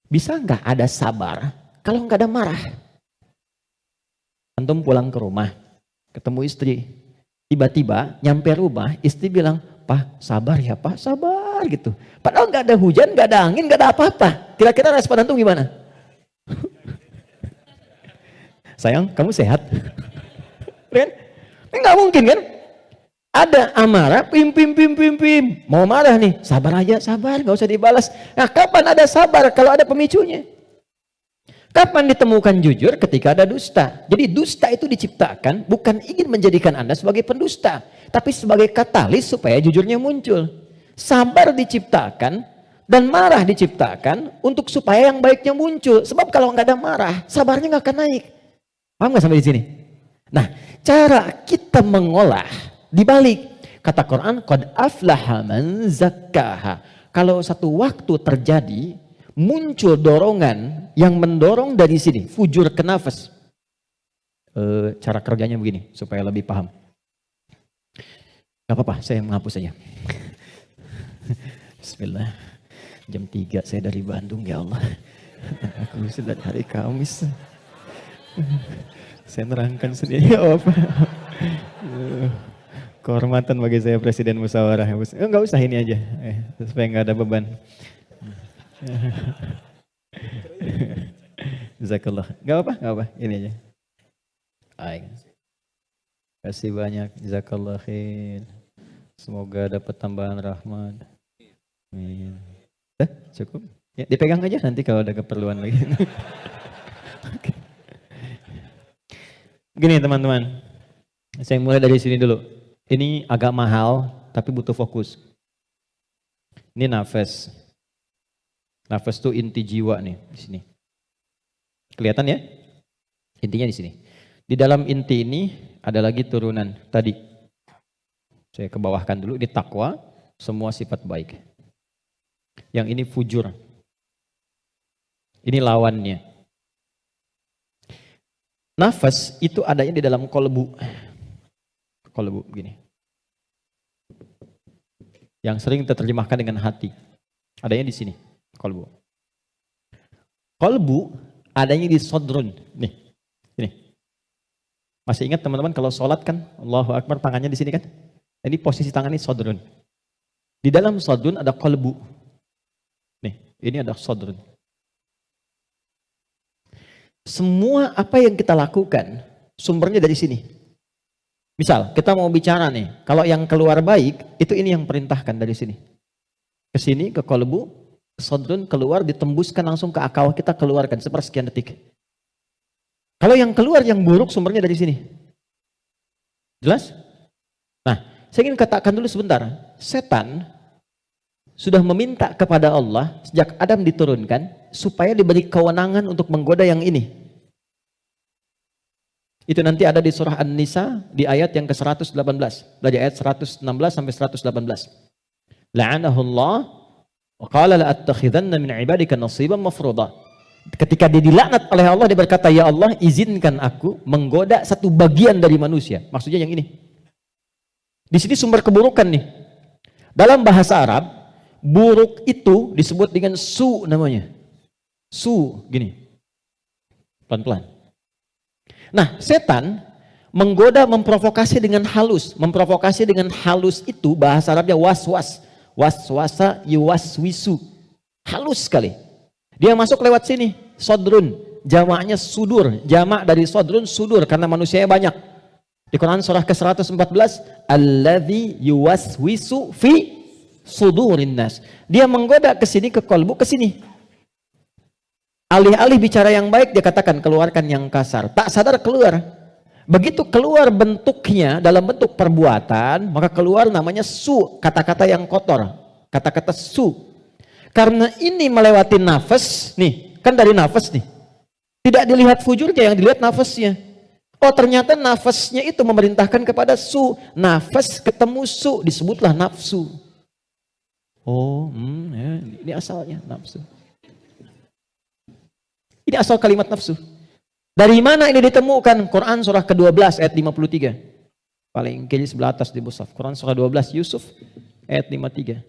bisa nggak ada sabar kalau nggak ada marah? Antum pulang ke rumah, ketemu istri, tiba-tiba nyampe rumah, istri bilang, "Pak, sabar ya Pak, sabar," gitu. Padahal nggak ada hujan, nggak ada angin, nggak ada apa-apa. Kira-kira respon antum gimana? Sayang, kamu sehat? Kan? Nggak mungkin kan? Ada amarah, pim. Mau marah nih, sabar aja, sabar, nggak usah dibalas. Nah, kapan ada sabar kalau ada pemicunya? Kapan ditemukan jujur? Ketika ada dusta. Jadi dusta itu diciptakan bukan ingin menjadikan Anda sebagai pendusta, tapi sebagai katalis supaya jujurnya muncul. Sabar diciptakan dan marah diciptakan untuk supaya yang baiknya muncul. Sebab kalau nggak ada marah, sabarnya nggak akan naik. Paham nggak sampai di sini? Nah, cara kita mengolah dibalik. Kata Quran, qad aflaha man zakkaha. Kalau satu waktu terjadi muncul dorongan yang mendorong dari sini, fujur ke nafas. Cara kerjanya begini supaya lebih paham. Gak apa-apa, saya menghapus saja. Bismillah. Jam 3 saya dari Bandung, ya Allah. Aku sudah hari Kamis. Saya nerangkan sendiri. Oh, apa? Kehormatan bagi saya Presiden Musyawarah. Enggak usah ini aja, supaya nggak ada beban. Jazakallah. Gak apa, ini aja. Baik. Kasih banyak. Jazakallah khair. Semoga dapat tambahan rahmat. Amin. Cukup? Ya, dipegang aja nanti kalau ada keperluan lagi. Oke. Gini teman-teman. Saya mulai dari sini dulu. Ini agak mahal tapi butuh fokus. Ini nafas. Nafas itu inti jiwa nih di sini. Kelihatan ya? Intinya di sini. Di dalam inti ini ada lagi turunan tadi. Saya kebawahkan dulu, di takwa, semua sifat baik. Yang ini fujur. Ini lawannya. Nafas itu adanya di dalam kolbu. Kolbu begini. Yang sering terjemahkan dengan hati. Adanya di sini. Kolbu. Kolbu adanya di sodrun. Nih, ini. Masih ingat teman-teman kalau sholat kan, Allahu Akbar tangannya di sini kan? Ini posisi tangan ini sodrun. Di dalam sodrun ada kolbu. Nih, ini ada sodrun. Semua apa yang kita lakukan, sumbernya dari sini. Misal, kita mau bicara nih, kalau yang keluar baik, itu ini yang perintahkan dari sini. Ke sini, ke kolbu, sodrun keluar, ditembuskan langsung ke akal, kita keluarkan sepersekian detik. Kalau yang keluar yang buruk sumbernya dari sini. Jelas? Nah, saya ingin katakan dulu sebentar. Setan sudah meminta kepada Allah sejak Adam diturunkan supaya diberi kewenangan untuk menggoda yang ini. Itu nanti ada di surah An-Nisa di ayat yang ke-118. Dari ayat 116 sampai 118. La'anahullah wa qala la'attakhidanna min ibadika nasiban mafruḍa. Ketika dia dilaknat oleh Allah, dia berkata, ya Allah, izinkan aku menggoda satu bagian dari manusia. Maksudnya yang ini. Di sini sumber keburukan nih. Dalam bahasa Arab, buruk itu disebut dengan su namanya. Su, gini. Pelan-pelan. Nah, setan menggoda, memprovokasi dengan halus. Memprovokasi dengan halus itu bahasa Arabnya waswas. Waswasa yuwaswisu. Halus sekali. Dia masuk lewat sini, sodrun, jamaknya sudur, jamak dari sodrun sudur karena manusianya banyak. Di Quran surah ke-114, alladzi yuwaswisu fi sudurin nas. Dia menggoda ke sini, ke kolbu, ke sini. Alih-alih bicara yang baik, dia katakan keluarkan yang kasar. Tak sadar keluar. Begitu keluar bentuknya dalam bentuk perbuatan, maka keluar namanya su, kata-kata yang kotor, kata-kata su. Karena ini melewati nafas, nih, kan dari nafas nih. Tidak dilihat fujurnya, yang dilihat nafasnya. Oh, ternyata nafasnya itu memerintahkan kepada su. Nafas ketemu su, disebutlah nafsu. Oh, ya, ini asalnya nafsu. Ini asal kalimat nafsu. Dari mana ini ditemukan? Quran surah ke-12 ayat 53. Paling kiri sebelah atas di mushaf. Quran surah 12 Yusuf ayat 53.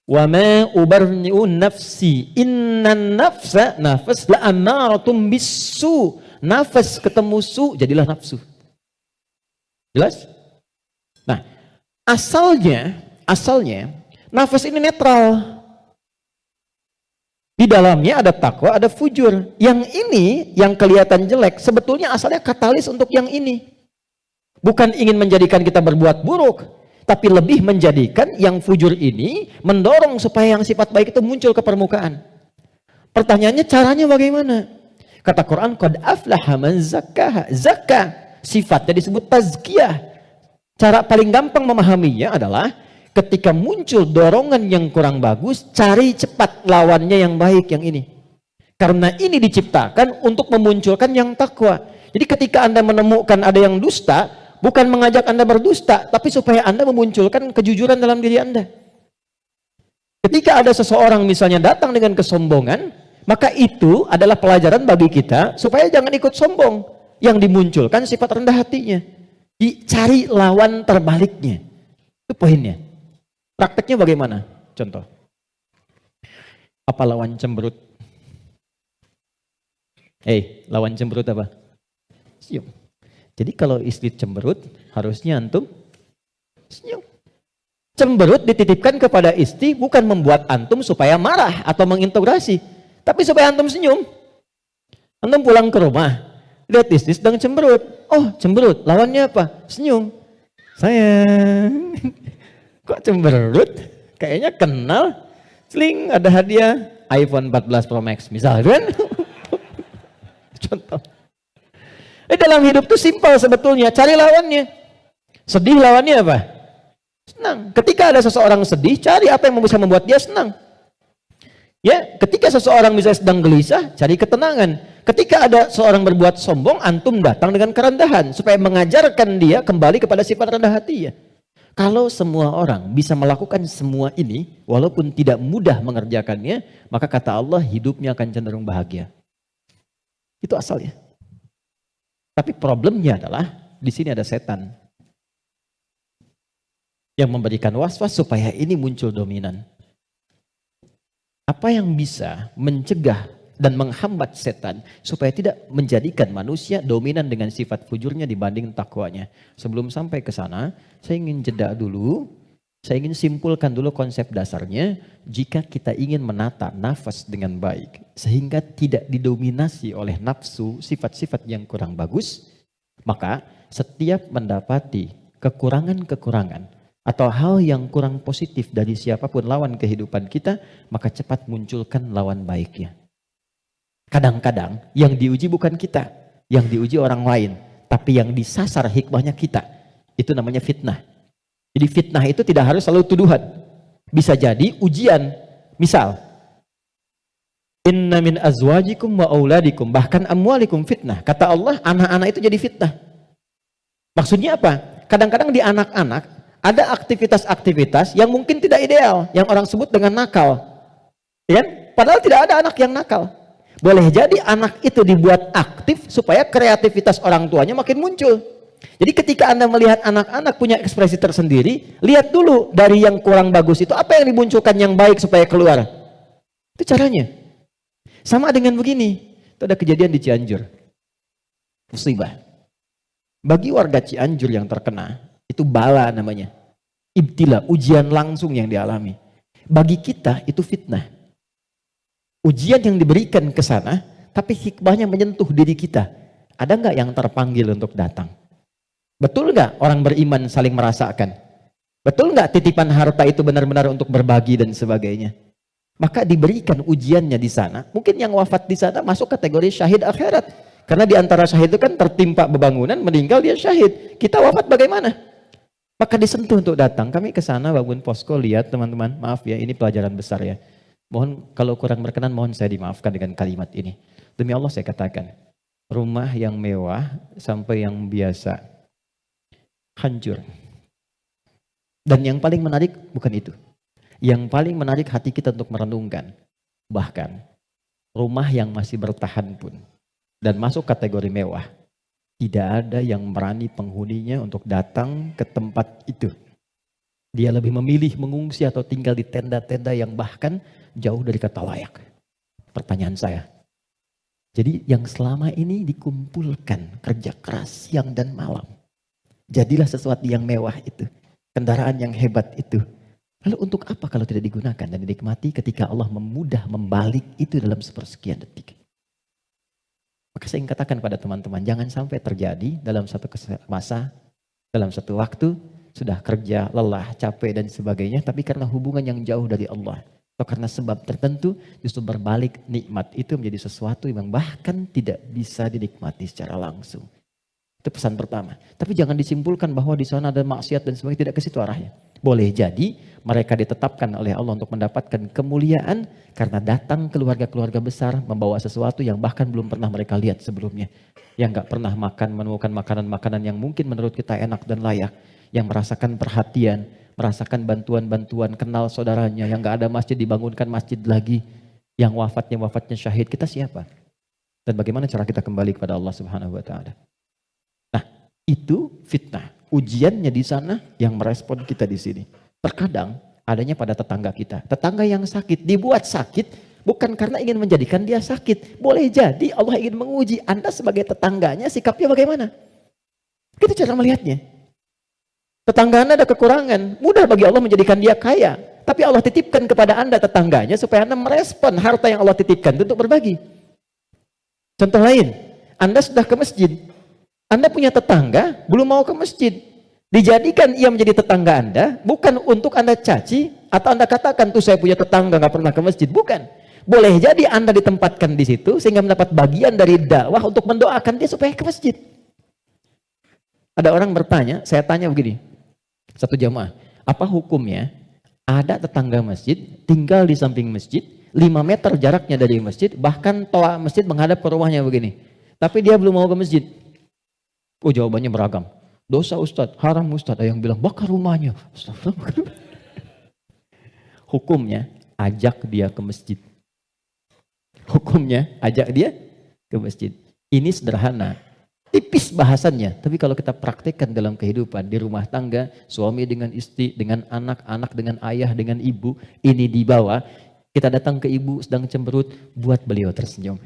Wa ma ubarni'u nafsi innan nafsa nafas la'amaratum bisu. Nafas ketemu su jadilah nafsu. Jelas? Nah, asalnya nafas ini netral. Di dalamnya ada takwa, ada fujur. Yang ini yang kelihatan jelek sebetulnya asalnya katalis untuk yang ini. Bukan ingin menjadikan kita berbuat buruk, tapi lebih menjadikan yang fujur ini mendorong supaya yang sifat baik itu muncul ke permukaan. Pertanyaannya caranya bagaimana? Kata Quran, qad aflaha man zakkaha. Zakka sifatnya disebut tazkiyah. Cara paling gampang memahaminya adalah ketika muncul dorongan yang kurang bagus, cari cepat lawannya yang baik, yang ini. Karena ini diciptakan untuk memunculkan yang takwa. Jadi ketika Anda menemukan ada yang dusta, bukan mengajak Anda berdusta, tapi supaya Anda memunculkan kejujuran dalam diri Anda. Ketika ada seseorang misalnya datang dengan kesombongan, maka itu adalah pelajaran bagi kita supaya jangan ikut sombong. Yang dimunculkan sifat rendah hatinya. Dicari lawan terbaliknya. Itu poinnya. Prakteknya bagaimana? Contoh. Apa lawan cemberut? Lawan cemberut apa? Senyum. Jadi kalau istri cemberut, harusnya antum senyum. Cemberut dititipkan kepada istri bukan membuat antum supaya marah atau mengintegrasi, tapi supaya antum senyum. Antum pulang ke rumah, lihat istri sedang cemberut. Oh, cemberut, lawannya apa? Senyum. Sayang, kok cemberut? Kayaknya kenal. Sling, ada hadiah iPhone 14 Pro Max misalnya. Contoh. Dalam hidup itu simpel sebetulnya, cari lawannya. Sedih lawannya apa? Senang. Ketika ada seseorang sedih, cari apa yang bisa membuat dia senang. Ya, ketika seseorang misalnya sedang gelisah, cari ketenangan. Ketika ada seorang berbuat sombong, antum datang dengan kerendahan supaya mengajarkan dia kembali kepada sifat rendah hati ya. Kalau semua orang bisa melakukan semua ini, walaupun tidak mudah mengerjakannya, maka kata Allah hidupnya akan cenderung bahagia. Itu asalnya. Tapi problemnya adalah di sini ada setan yang memberikan waswas supaya ini muncul dominan. Apa yang bisa mencegah dan menghambat setan supaya tidak menjadikan manusia dominan dengan sifat fujurnya dibanding takwanya? Sebelum sampai ke sana, saya ingin jeda dulu. Saya ingin simpulkan dulu konsep dasarnya. Jika kita ingin menata nafas dengan baik, sehingga tidak didominasi oleh nafsu, sifat-sifat yang kurang bagus, maka setiap mendapati kekurangan-kekurangan atau hal yang kurang positif dari siapapun lawan kehidupan kita, maka cepat munculkan lawan baiknya. Kadang-kadang yang diuji bukan kita, yang diuji orang lain, tapi yang disasar hikmahnya kita. Itu namanya fitnah. Jadi fitnah itu tidak harus selalu tuduhan. Bisa jadi ujian. Misal, inna min azwajikum wa auladikum, bahkan amwalikum fitnah. Kata Allah, anak-anak itu jadi fitnah. Maksudnya apa? Kadang-kadang di anak-anak ada aktivitas-aktivitas yang mungkin tidak ideal, yang orang sebut dengan nakal. Ya? Padahal tidak ada anak yang nakal. Boleh jadi anak itu dibuat aktif supaya kreativitas orang tuanya makin muncul. Jadi ketika Anda melihat anak-anak punya ekspresi tersendiri, lihat dulu dari yang kurang bagus itu apa yang dimunculkan yang baik supaya keluar. Itu caranya. Sama dengan begini, itu ada kejadian di Cianjur. Musibah. Bagi warga Cianjur yang terkena, itu bala namanya. Ibtila, ujian langsung yang dialami. Bagi kita itu fitnah. Ujian yang diberikan ke sana, tapi hikmahnya menyentuh diri kita. Ada nggak yang terpanggil untuk datang? Betul nggak orang beriman saling merasakan? Betul nggak titipan harta itu benar-benar untuk berbagi dan sebagainya? Maka diberikan ujiannya di sana. Mungkin yang wafat di sana masuk kategori syahid akhirat. Karena di antara syahid itu kan tertimpa bebangunan, meninggal dia syahid. Kita wafat bagaimana? Maka disentuh untuk datang. Kami ke sana bangun posko, lihat teman-teman, maaf ya, ini pelajaran besar ya. Mohon kalau kurang berkenan, mohon saya dimaafkan dengan kalimat ini. Demi Allah saya katakan, rumah yang mewah sampai yang biasa hancur. Dan yang paling menarik bukan itu. Yang paling menarik hati kita untuk merenungkan. Bahkan rumah yang masih bertahan pun dan masuk kategori mewah, tidak ada yang berani penghuninya untuk datang ke tempat itu. Dia lebih memilih mengungsi atau tinggal di tenda-tenda yang bahkan jauh dari kata layak. Pertanyaan saya, jadi yang selama ini dikumpulkan kerja keras siang dan malam, jadilah sesuatu yang mewah itu, kendaraan yang hebat itu, lalu untuk apa kalau tidak digunakan dan dinikmati ketika Allah memudah membalik itu dalam sepersekian detik? Maka saya ingin katakan pada teman-teman, jangan sampai terjadi dalam satu masa, dalam satu waktu, sudah kerja, lelah, capek dan sebagainya, tapi karena hubungan yang jauh dari Allah, atau karena sebab tertentu, justru berbalik nikmat itu menjadi sesuatu yang bahkan tidak bisa dinikmati secara langsung. Itu pesan pertama. Tapi jangan disimpulkan bahwa di sana ada maksiat dan sebagainya, tidak ke situ arahnya. Boleh jadi mereka ditetapkan oleh Allah untuk mendapatkan kemuliaan karena datang keluarga-keluarga besar membawa sesuatu yang bahkan belum pernah mereka lihat sebelumnya. Yang gak pernah menemukan makanan-makanan yang mungkin menurut kita enak dan layak. Yang merasakan perhatian, merasakan bantuan-bantuan, kenal saudaranya, yang gak ada masjid dibangunkan masjid lagi, yang wafatnya syahid. Kita siapa? Dan bagaimana cara kita kembali kepada Allah Subhanahu wa Ta'ala? Nah, itu fitnah. Ujiannya di sana yang merespon kita di sini. Terkadang adanya pada tetangga kita. Tetangga yang sakit, dibuat sakit bukan karena ingin menjadikan dia sakit. Boleh jadi Allah ingin menguji Anda sebagai tetangganya, sikapnya bagaimana? Itu cara melihatnya. Tetangga Anda ada kekurangan, mudah bagi Allah menjadikan dia kaya. Tapi Allah titipkan kepada Anda tetangganya supaya Anda merespon harta yang Allah titipkan untuk berbagi. Contoh lain, Anda sudah ke masjid. Anda punya tetangga, belum mau ke masjid. Dijadikan ia menjadi tetangga Anda, bukan untuk Anda caci, atau Anda katakan, tuh saya punya tetangga gak pernah ke masjid. Bukan. Boleh jadi Anda ditempatkan di situ, sehingga mendapat bagian dari dakwah untuk mendoakan dia supaya ke masjid. Ada orang bertanya, saya tanya begini, satu jamaah, apa hukumnya ada tetangga masjid tinggal di samping masjid 5 meter jaraknya dari masjid, bahkan toa masjid menghadap ke rumahnya begini, tapi dia belum mau ke masjid? Oh, jawabannya beragam. Dosa Ustadz, haram Ustadz. Ada yang bilang bakar rumahnya. Hukumnya ajak dia ke masjid. Hukumnya ajak dia ke masjid. Ini sederhana. Tipis bahasannya, tapi kalau kita praktekkan dalam kehidupan di rumah tangga, suami dengan istri, dengan anak, anak dengan ayah, dengan ibu, ini dibawa, kita datang ke ibu sedang cemberut, buat beliau tersenyum.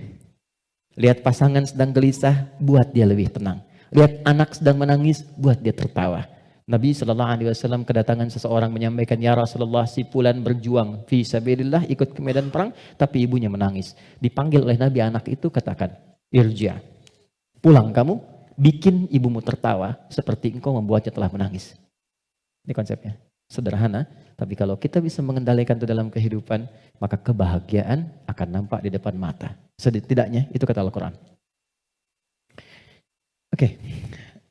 Lihat pasangan sedang gelisah, buat dia lebih tenang. Lihat anak sedang menangis, buat dia tertawa. Nabi SAW kedatangan seseorang menyampaikan, ya Rasulullah, si fulan berjuang fi sabilillah, ikut ke medan perang, tapi ibunya menangis. Dipanggil oleh Nabi, anak itu katakan, irja, pulang kamu, bikin ibumu tertawa seperti engkau membuatnya telah menangis. Ini konsepnya. Sederhana, tapi kalau kita bisa mengendalikan itu dalam kehidupan, maka kebahagiaan akan nampak di depan mata. Setidaknya itu kata Al-Quran. Oke,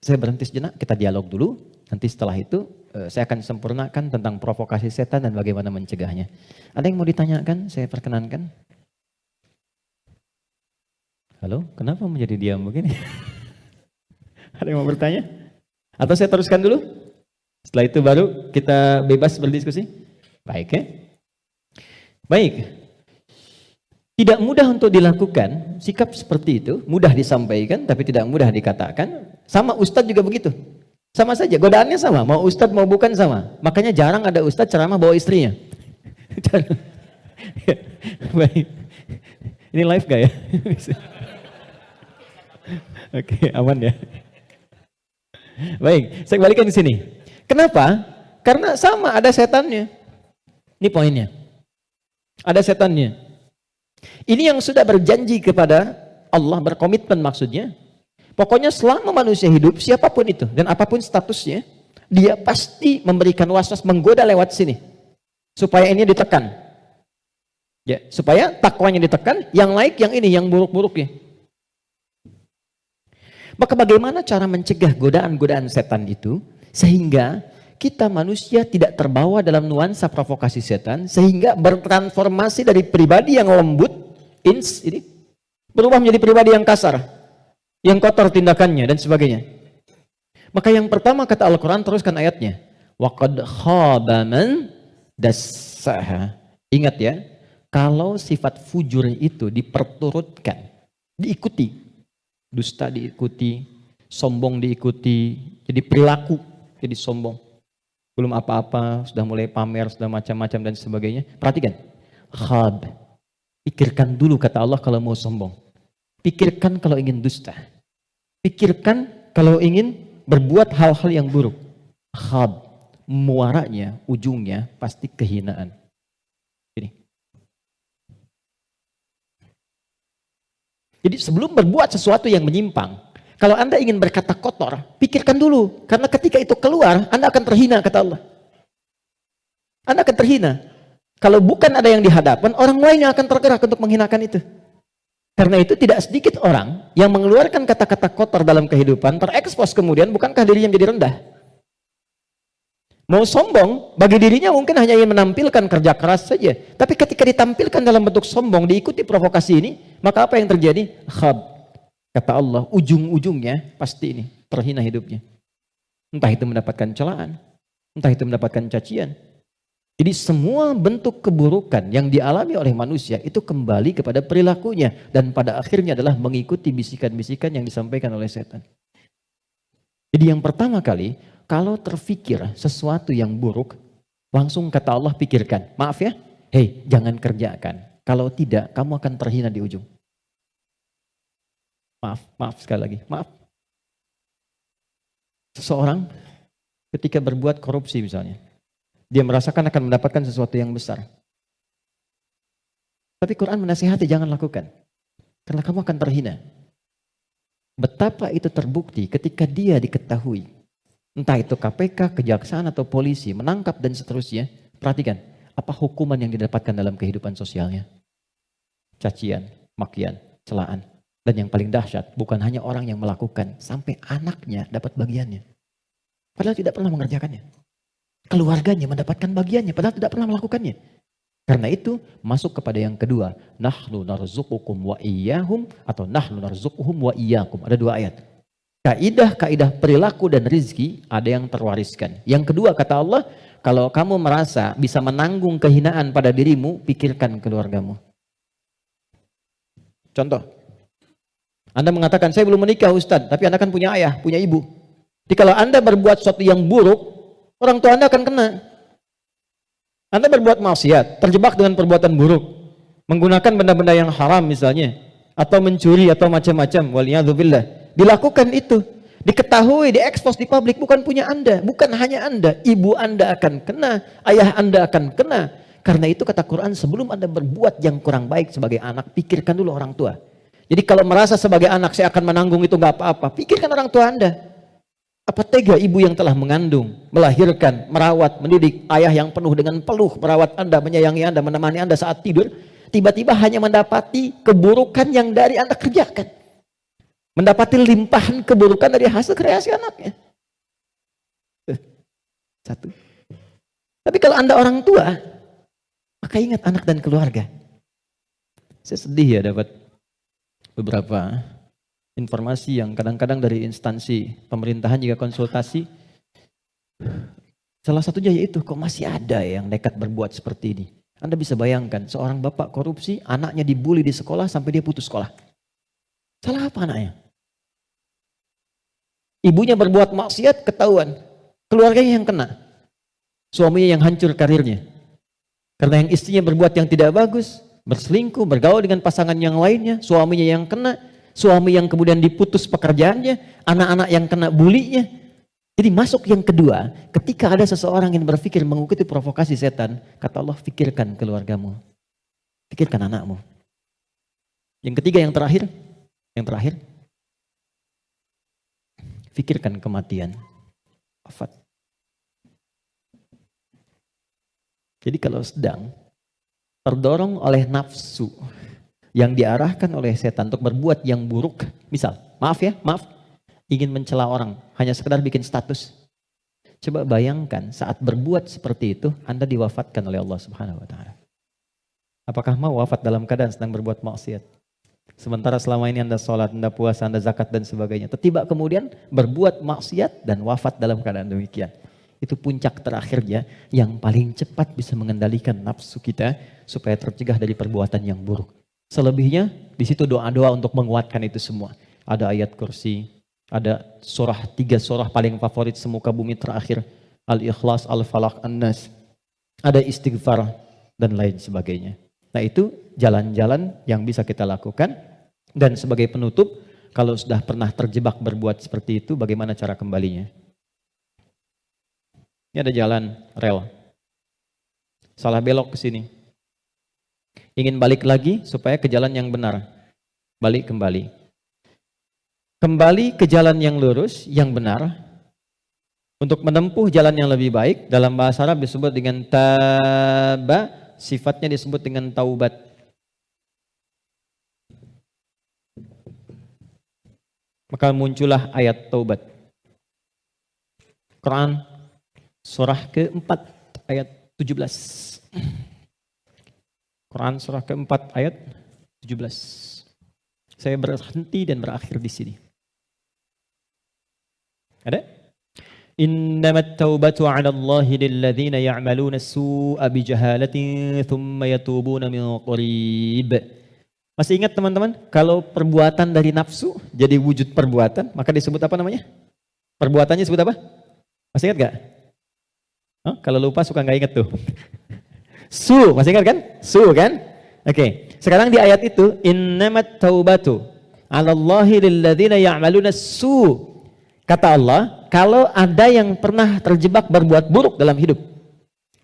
saya berhenti sejenak, kita dialog dulu. Nanti setelah itu saya akan sempurnakan tentang provokasi setan dan bagaimana mencegahnya. Ada yang mau ditanyakan? Saya perkenankan. Halo, kenapa menjadi diam begini? Ada yang mau bertanya? Atau saya teruskan dulu? Setelah itu baru kita bebas berdiskusi? Baik ya? Baik. Tidak mudah untuk dilakukan, sikap seperti itu, mudah disampaikan tapi tidak mudah dikatakan. Sama ustadz juga begitu. Sama saja, godaannya sama, mau ustadz mau bukan sama. Makanya jarang ada ustadz ceramah bawa istrinya. Baik. Ini live gak ya? Oke, aman ya. Baik, saya kembalikan di sini. Kenapa? Karena sama, ada setannya. Ini poinnya. Ada setannya. Ini yang sudah berjanji kepada Allah, berkomitmen maksudnya. Pokoknya selama manusia hidup, siapapun itu, dan apapun statusnya, dia pasti memberikan waswas, menggoda lewat sini. Supaya ini ditekan. Ya, supaya takwanya ditekan, yang naik yang ini, yang buruk-buruknya. Maka bagaimana cara mencegah godaan-godaan setan itu, sehingga kita manusia tidak terbawa dalam nuansa provokasi setan, sehingga bertransformasi dari pribadi yang lembut, ini berubah menjadi pribadi yang kasar, yang kotor tindakannya dan sebagainya. Maka yang pertama kata Al-Quran, teruskan ayatnya, waqad khaba man dassaha. Ingat ya, kalau sifat fujur itu diperturutkan, diikuti, dusta diikuti, sombong diikuti, jadi perilaku jadi sombong. Belum apa-apa, sudah mulai pamer, sudah macam-macam dan sebagainya. Perhatikan, khab. Pikirkan dulu kata Allah kalau mau sombong. Pikirkan kalau ingin dusta. Pikirkan kalau ingin berbuat hal-hal yang buruk. Khab. Muaranya, ujungnya pasti kehinaan. Ini. Jadi sebelum berbuat sesuatu yang menyimpang, kalau Anda ingin berkata kotor, pikirkan dulu. Karena ketika itu keluar, Anda akan terhina, kata Allah. Anda akan terhina. Kalau bukan ada yang di hadapan, orang lain yang akan tergerak untuk menghinakan itu. Karena itu tidak sedikit orang yang mengeluarkan kata-kata kotor dalam kehidupan, terekspos kemudian, bukankah dirinya menjadi rendah? Mau sombong, bagi dirinya mungkin hanya ingin menampilkan kerja keras saja. Tapi ketika ditampilkan dalam bentuk sombong, diikuti provokasi ini, maka apa yang terjadi? Khab. Kata Allah, ujung-ujungnya pasti ini, terhina hidupnya. Entah itu mendapatkan celaan, entah itu mendapatkan cacian. Jadi semua bentuk keburukan yang dialami oleh manusia itu kembali kepada perilakunya. Dan pada akhirnya adalah mengikuti bisikan-bisikan yang disampaikan oleh setan. Jadi yang pertama kali, kalau terfikir sesuatu yang buruk, langsung kata Allah pikirkan, maaf ya, hei jangan kerjakan. Kalau tidak, kamu akan terhina di ujung. Maaf sekali lagi, maaf. Seseorang ketika berbuat korupsi misalnya, dia merasakan akan mendapatkan sesuatu yang besar. Tapi Quran menasihati jangan lakukan, karena kamu akan terhina. Betapa itu terbukti ketika dia diketahui, entah itu KPK, kejaksaan atau polisi, menangkap dan seterusnya. Perhatikan, apa hukuman yang didapatkan dalam kehidupan sosialnya? Cacian, makian, celaan. Dan yang paling dahsyat, bukan hanya orang yang melakukan, sampai anaknya dapat bagiannya. Padahal tidak pernah mengerjakannya. Keluarganya mendapatkan bagiannya, padahal tidak pernah melakukannya. Karena itu, masuk kepada yang kedua. Nahnu narzuqukum wa iyyahum, atau nahnu narzuquhum wa iyyakum. Ada dua ayat. Kaidah-kaidah perilaku dan rizki, ada yang terwariskan. Yang kedua, kata Allah, kalau kamu merasa bisa menanggung kehinaan pada dirimu, pikirkan keluargamu. Contoh. Anda mengatakan, saya belum menikah Ustadz, tapi Anda kan punya ayah, punya ibu. Jadi kalau Anda berbuat sesuatu yang buruk, orang tua Anda akan kena. Anda berbuat maksiat, terjebak dengan perbuatan buruk, menggunakan benda-benda yang haram misalnya, atau mencuri atau macam-macam, waliyadzubillah. Dilakukan itu, diketahui, diekspos di publik, bukan punya Anda, bukan hanya Anda, ibu Anda akan kena, ayah Anda akan kena. Karena itu kata Quran, sebelum Anda berbuat yang kurang baik sebagai anak, pikirkan dulu orang tua. Jadi kalau merasa sebagai anak saya akan menanggung itu nggak apa-apa, pikirkan orang tua Anda. Apa tega ibu yang telah mengandung, melahirkan, merawat, mendidik, ayah yang penuh dengan peluh, merawat Anda, menyayangi Anda, menemani Anda saat tidur, tiba-tiba hanya mendapati keburukan yang dari Anda kerjakan. Mendapati limpahan keburukan dari hasil kreasi anaknya. Satu. Tapi kalau Anda orang tua, maka ingat anak dan keluarga. Saya sedih ya dapat beberapa informasi yang kadang-kadang dari instansi pemerintahan juga konsultasi. Salah satunya yaitu kok masih ada yang nekat berbuat seperti ini. Anda bisa bayangkan seorang bapak korupsi, anaknya dibully di sekolah sampai dia putus sekolah. Salah apa anaknya? Ibunya berbuat maksiat, ketahuan. Keluarganya yang kena. Suaminya yang hancur karirnya. Karena yang istrinya berbuat yang tidak bagus, berselingkuh, bergaul dengan pasangan yang lainnya, suaminya yang kena, suami yang kemudian diputus pekerjaannya, anak-anak yang kena bulinya. Jadi masuk yang kedua, ketika ada seseorang yang berpikir mengikuti provokasi setan, kata Allah, pikirkan keluargamu, pikirkan anakmu. Yang ketiga, yang terakhir, pikirkan kematian, wafat. Jadi kalau sedang terdorong oleh nafsu yang diarahkan oleh setan untuk berbuat yang buruk, misal, maaf, ingin mencela orang, hanya sekedar bikin status. Coba bayangkan saat berbuat seperti itu, Anda diwafatkan oleh Allah Subhanahu wa Ta'ala. Apakah mau wafat dalam keadaan sedang berbuat maksiat? Sementara selama ini Anda sholat, Anda puasa, Anda zakat dan sebagainya. Tiba kemudian berbuat maksiat dan wafat dalam keadaan demikian. Itu puncak terakhirnya yang paling cepat bisa mengendalikan nafsu kita supaya tercegah dari perbuatan yang buruk. Selebihnya di situ doa-doa untuk menguatkan itu semua. Ada ayat kursi, ada tiga surah paling favorit semuka bumi terakhir. Al-Ikhlas, Al-Falaq, An-Nas. Ada istighfar dan lain sebagainya. Nah itu jalan-jalan yang bisa kita lakukan. Dan sebagai penutup, kalau sudah pernah terjebak berbuat seperti itu, bagaimana cara kembalinya? Ini ada jalan rel. Salah belok ke sini. Ingin balik lagi supaya ke jalan yang benar. Balik kembali. Kembali ke jalan yang lurus, yang benar. Untuk menempuh jalan yang lebih baik, dalam bahasa Arab disebut dengan taba, sifatnya disebut dengan taubat. Maka muncullah ayat taubat. Quran surah ke-4 ayat 17. Quran surah ke-4 ayat 17. Saya berhenti dan berakhir di sini. Ada? Innamat taubatu 'ala Allahi lilladzina ya'maluna as-su'a bijahalatin thumma yatubuna min qarib. Masih ingat teman-teman? Kalau perbuatan dari nafsu jadi wujud perbuatan, maka disebut apa namanya? Perbuatannya disebut apa? Masih ingat gak? Oh, kalau lupa suka gak ingat tuh. Masih ingat kan? Kan? Oke. Sekarang di ayat itu, innamat taubatu 'ala Allahi lilladzina ya'maluna as-su'. Kata Allah, kalau ada yang pernah terjebak berbuat buruk dalam hidup,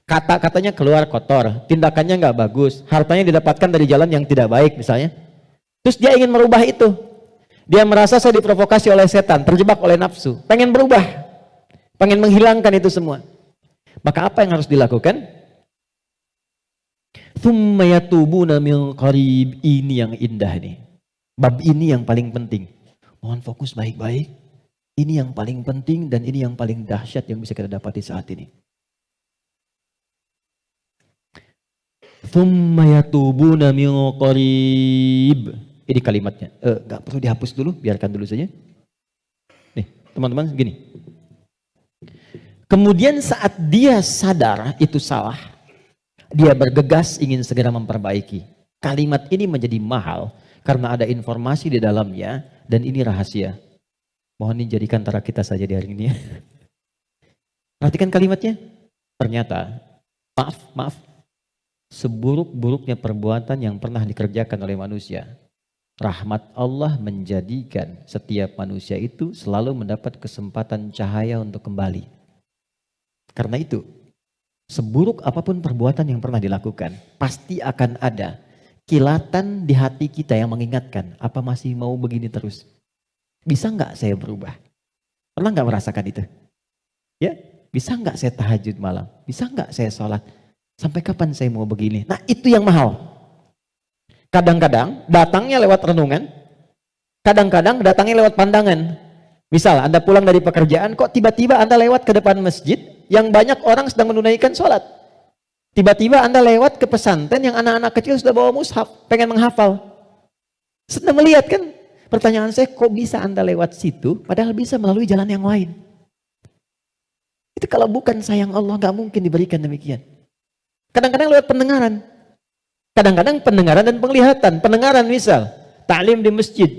kata-katanya keluar kotor, tindakannya nggak bagus, hartanya didapatkan dari jalan yang tidak baik misalnya, terus dia ingin merubah itu, dia merasa saya diprovokasi oleh setan, terjebak oleh nafsu, pengen berubah, pengen menghilangkan itu semua, maka apa yang harus dilakukan? Tsumma yatubuna min qarib. Ini yang indah nih, bab ini yang paling penting, mohon fokus baik-baik. Ini yang paling penting dan ini yang paling dahsyat yang bisa kita dapati saat ini. Tsumma yatubuna min qarib. Ini kalimatnya. Gak perlu dihapus dulu, biarkan dulu saja. Nih, teman-teman gini. Kemudian saat dia sadar itu salah, dia bergegas ingin segera memperbaiki. Kalimat ini menjadi mahal karena ada informasi di dalamnya dan ini rahasia. Mohon dijadikan antara kita saja di hari ini ya. Perhatikan kalimatnya. Ternyata, maaf, seburuk-buruknya perbuatan yang pernah dikerjakan oleh manusia, rahmat Allah menjadikan setiap manusia itu selalu mendapat kesempatan cahaya untuk kembali. Karena itu, seburuk apapun perbuatan yang pernah dilakukan, pasti akan ada kilatan di hati kita yang mengingatkan, apa masih mau begini terus? Bisa nggak saya berubah? Pernah nggak merasakan itu? Ya, bisa nggak saya tahajud malam? Bisa nggak saya sholat? Sampai kapan saya mau begini? Nah itu yang mahal. Kadang-kadang datangnya lewat renungan, kadang-kadang datangnya lewat pandangan. Misal Anda pulang dari pekerjaan, kok tiba-tiba Anda lewat ke depan masjid, yang banyak orang sedang menunaikan sholat. Tiba-tiba Anda lewat ke pesantren yang anak-anak kecil sudah bawa mushaf, pengen menghafal. Sedang melihat kan? Pertanyaan saya, kok bisa Anda lewat situ, padahal bisa melalui jalan yang lain? Itu kalau bukan sayang Allah, gak mungkin diberikan demikian. Kadang-kadang lewat pendengaran. Kadang-kadang pendengaran dan penglihatan. Pendengaran misal, ta'lim di masjid,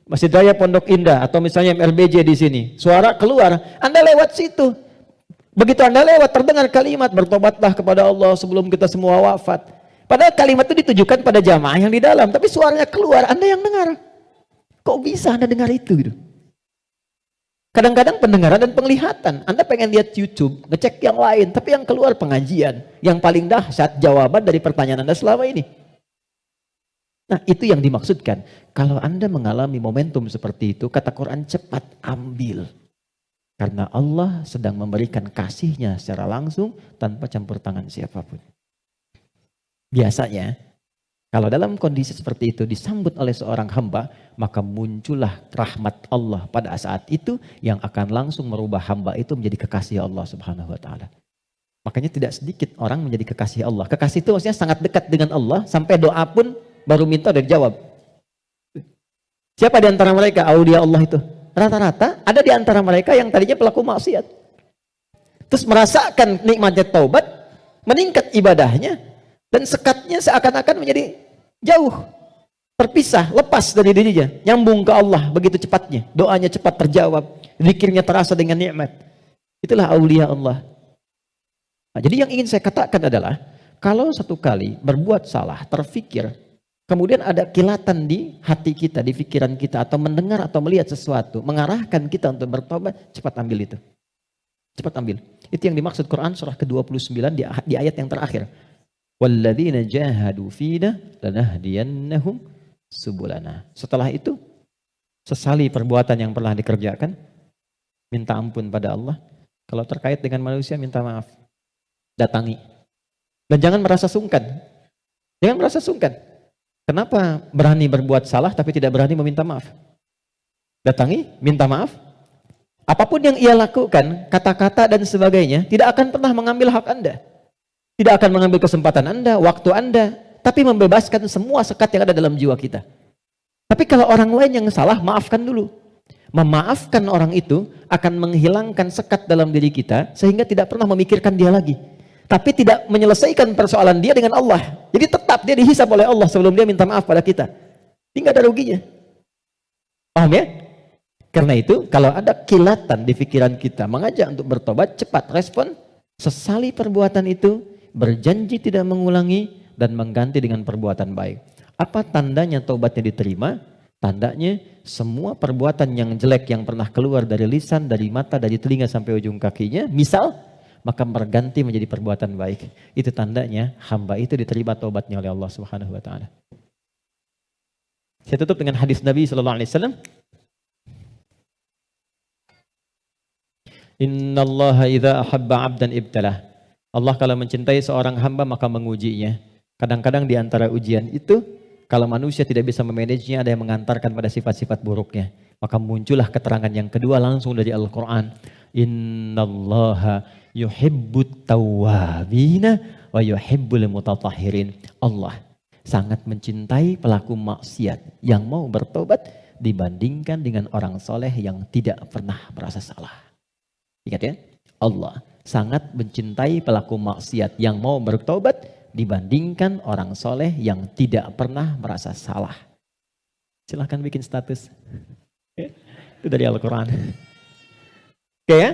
Masjid Raya Pondok Indah, atau misalnya MRBJ di sini. Suara keluar, Anda lewat situ. Begitu Anda lewat, terdengar kalimat, bertobatlah kepada Allah sebelum kita semua wafat. Padahal kalimat itu ditujukan pada jamaah yang di dalam, tapi suaranya keluar, Anda yang dengar. Kok bisa Anda dengar itu gitu? Kadang-kadang pendengaran dan penglihatan. Anda pengen lihat YouTube, ngecek yang lain, tapi yang keluar pengajian. Yang paling dahsyat jawaban dari pertanyaan Anda selama ini. Nah, itu yang dimaksudkan. Kalau Anda mengalami momentum seperti itu, kata Quran, cepat ambil. Karena Allah sedang memberikan kasih-Nya secara langsung tanpa campur tangan siapapun. Biasanya, kalau dalam kondisi seperti itu disambut oleh seorang hamba, maka muncullah rahmat Allah pada saat itu yang akan langsung merubah hamba itu menjadi kekasih Allah Subhanahu wa taala. Makanya tidak sedikit orang menjadi kekasih Allah. Kekasih itu maksudnya sangat dekat dengan Allah sampai doa pun baru minta udah dijawab. Siapa di antara mereka aulia Allah itu? Rata-rata ada di antara mereka yang tadinya pelaku maksiat. Terus merasakan nikmatnya taubat, meningkat ibadahnya, dan sekatnya seakan-akan menjadi jauh, terpisah, lepas dari dirinya, nyambung ke Allah begitu cepatnya. Doanya cepat terjawab, zikirnya terasa dengan nikmat. Itulah aulia Allah. Nah, jadi yang ingin saya katakan adalah, kalau satu kali berbuat salah, terfikir, kemudian ada kilatan di hati kita, di pikiran kita, atau mendengar atau melihat sesuatu, mengarahkan kita untuk bertobat, cepat ambil itu. Cepat ambil. Itu yang dimaksud Quran surah ke-29 di ayat yang terakhir. Walladzina jahadu fina lanahdiyannahum subulana. Setelah itu, sesali perbuatan yang pernah dikerjakan, minta ampun pada Allah. Kalau terkait dengan manusia, minta maaf. Datangi. Dan jangan merasa sungkan. Jangan merasa sungkan. Kenapa berani berbuat salah tapi tidak berani meminta maaf? Datangi, minta maaf. Apapun yang ia lakukan, kata-kata dan sebagainya, tidak akan pernah mengambil hak Anda. Tidak akan mengambil kesempatan Anda, waktu Anda, tapi membebaskan semua sekat yang ada dalam jiwa kita. Tapi kalau orang lain yang salah, maafkan dulu. Memaafkan orang itu akan menghilangkan sekat dalam diri kita, sehingga tidak pernah memikirkan dia lagi. Tapi tidak menyelesaikan persoalan dia dengan Allah. Jadi tetap dia dihisab oleh Allah sebelum dia minta maaf pada kita. Ini nggak ada ruginya. Paham ya? Karena itu kalau ada kilatan di pikiran kita mengajak untuk bertobat, cepat respon, sesali perbuatan itu, berjanji tidak mengulangi, dan mengganti dengan perbuatan baik. Apa tandanya taubatnya diterima? Tandanya semua perbuatan yang jelek yang pernah keluar dari lisan, dari mata, dari telinga sampai ujung kakinya, misal, maka berganti menjadi perbuatan baik. Itu tandanya hamba itu diterima taubatnya oleh Allah Subhanahu wa taala. Saya tutup dengan hadis Nabi sallallahu alaihi wasallam. Innallaha idza ahabba 'abdan ibtalah. Allah kalau mencintai seorang hamba maka mengujinya. Kadang-kadang di antara ujian itu, kalau manusia tidak bisa memanagenya, ada yang mengantarkan pada sifat-sifat buruknya. Maka muncullah keterangan yang kedua langsung dari Al-Quran. Innallaha yuhibbut tawwabina wa yuhibbul mutatahhirin. Allah sangat mencintai pelaku maksiat yang mau bertobat dibandingkan dengan orang soleh yang tidak pernah merasa salah. Ingat ya, Allah sangat mencintai pelaku maksiat yang mau bertobat dibandingkan orang soleh yang tidak pernah merasa salah. Silahkan bikin status. Itu dari Al-Quran. Oke ya?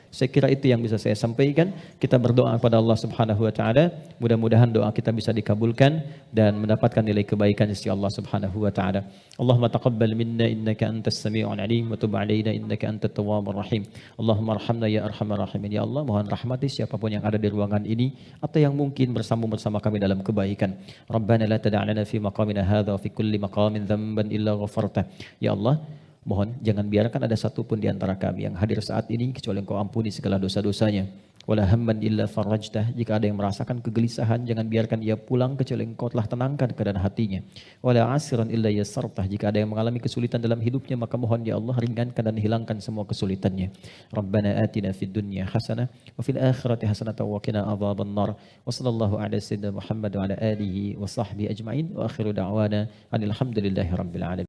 Saya kira itu yang bisa saya sampaikan. Kita berdoa kepada Allah Subhanahu wa taala, mudah-mudahan doa kita bisa dikabulkan dan mendapatkan nilai kebaikan sisi Allah Subhanahu wa taala. Allahumma taqabbal minna innaka antas sami'ul alim wa tub 'alaina innaka antat tawwabur rahim. Allahumma arhamna ya arhamar rahimin. Ya Allah, mohon rahmati siapapun yang ada di ruangan ini atau yang mungkin bersambung bersama kami dalam kebaikan. Rabbana la tada' lana fi maqamina hadza wa fi kulli maqamin dhanban illa ghafarta. Ya Allah, mohon jangan biarkan ada satupun di antara kami yang hadir saat ini kecuali Engkau ampuni segala dosa-dosanya. wala hamman illa farajtah. Jika ada yang merasakan kegelisahan, jangan biarkan ia pulang kecuali Engkau telah tenangkan keadaan hatinya. Wala asiran illa yassartah. Jika ada yang mengalami kesulitan dalam hidupnya, maka mohon ya Allah ringankan dan hilangkan semua kesulitannya. Rabbana atina fid dunya hasanah wa fil akhirati hasanah wa qina adzabannar. Wa sallallahu ala sayyidina Muhammad wa ala alihi wa sahbihi ajma'in wa akhiru da'wana alhamdulillahi rabbil alamin.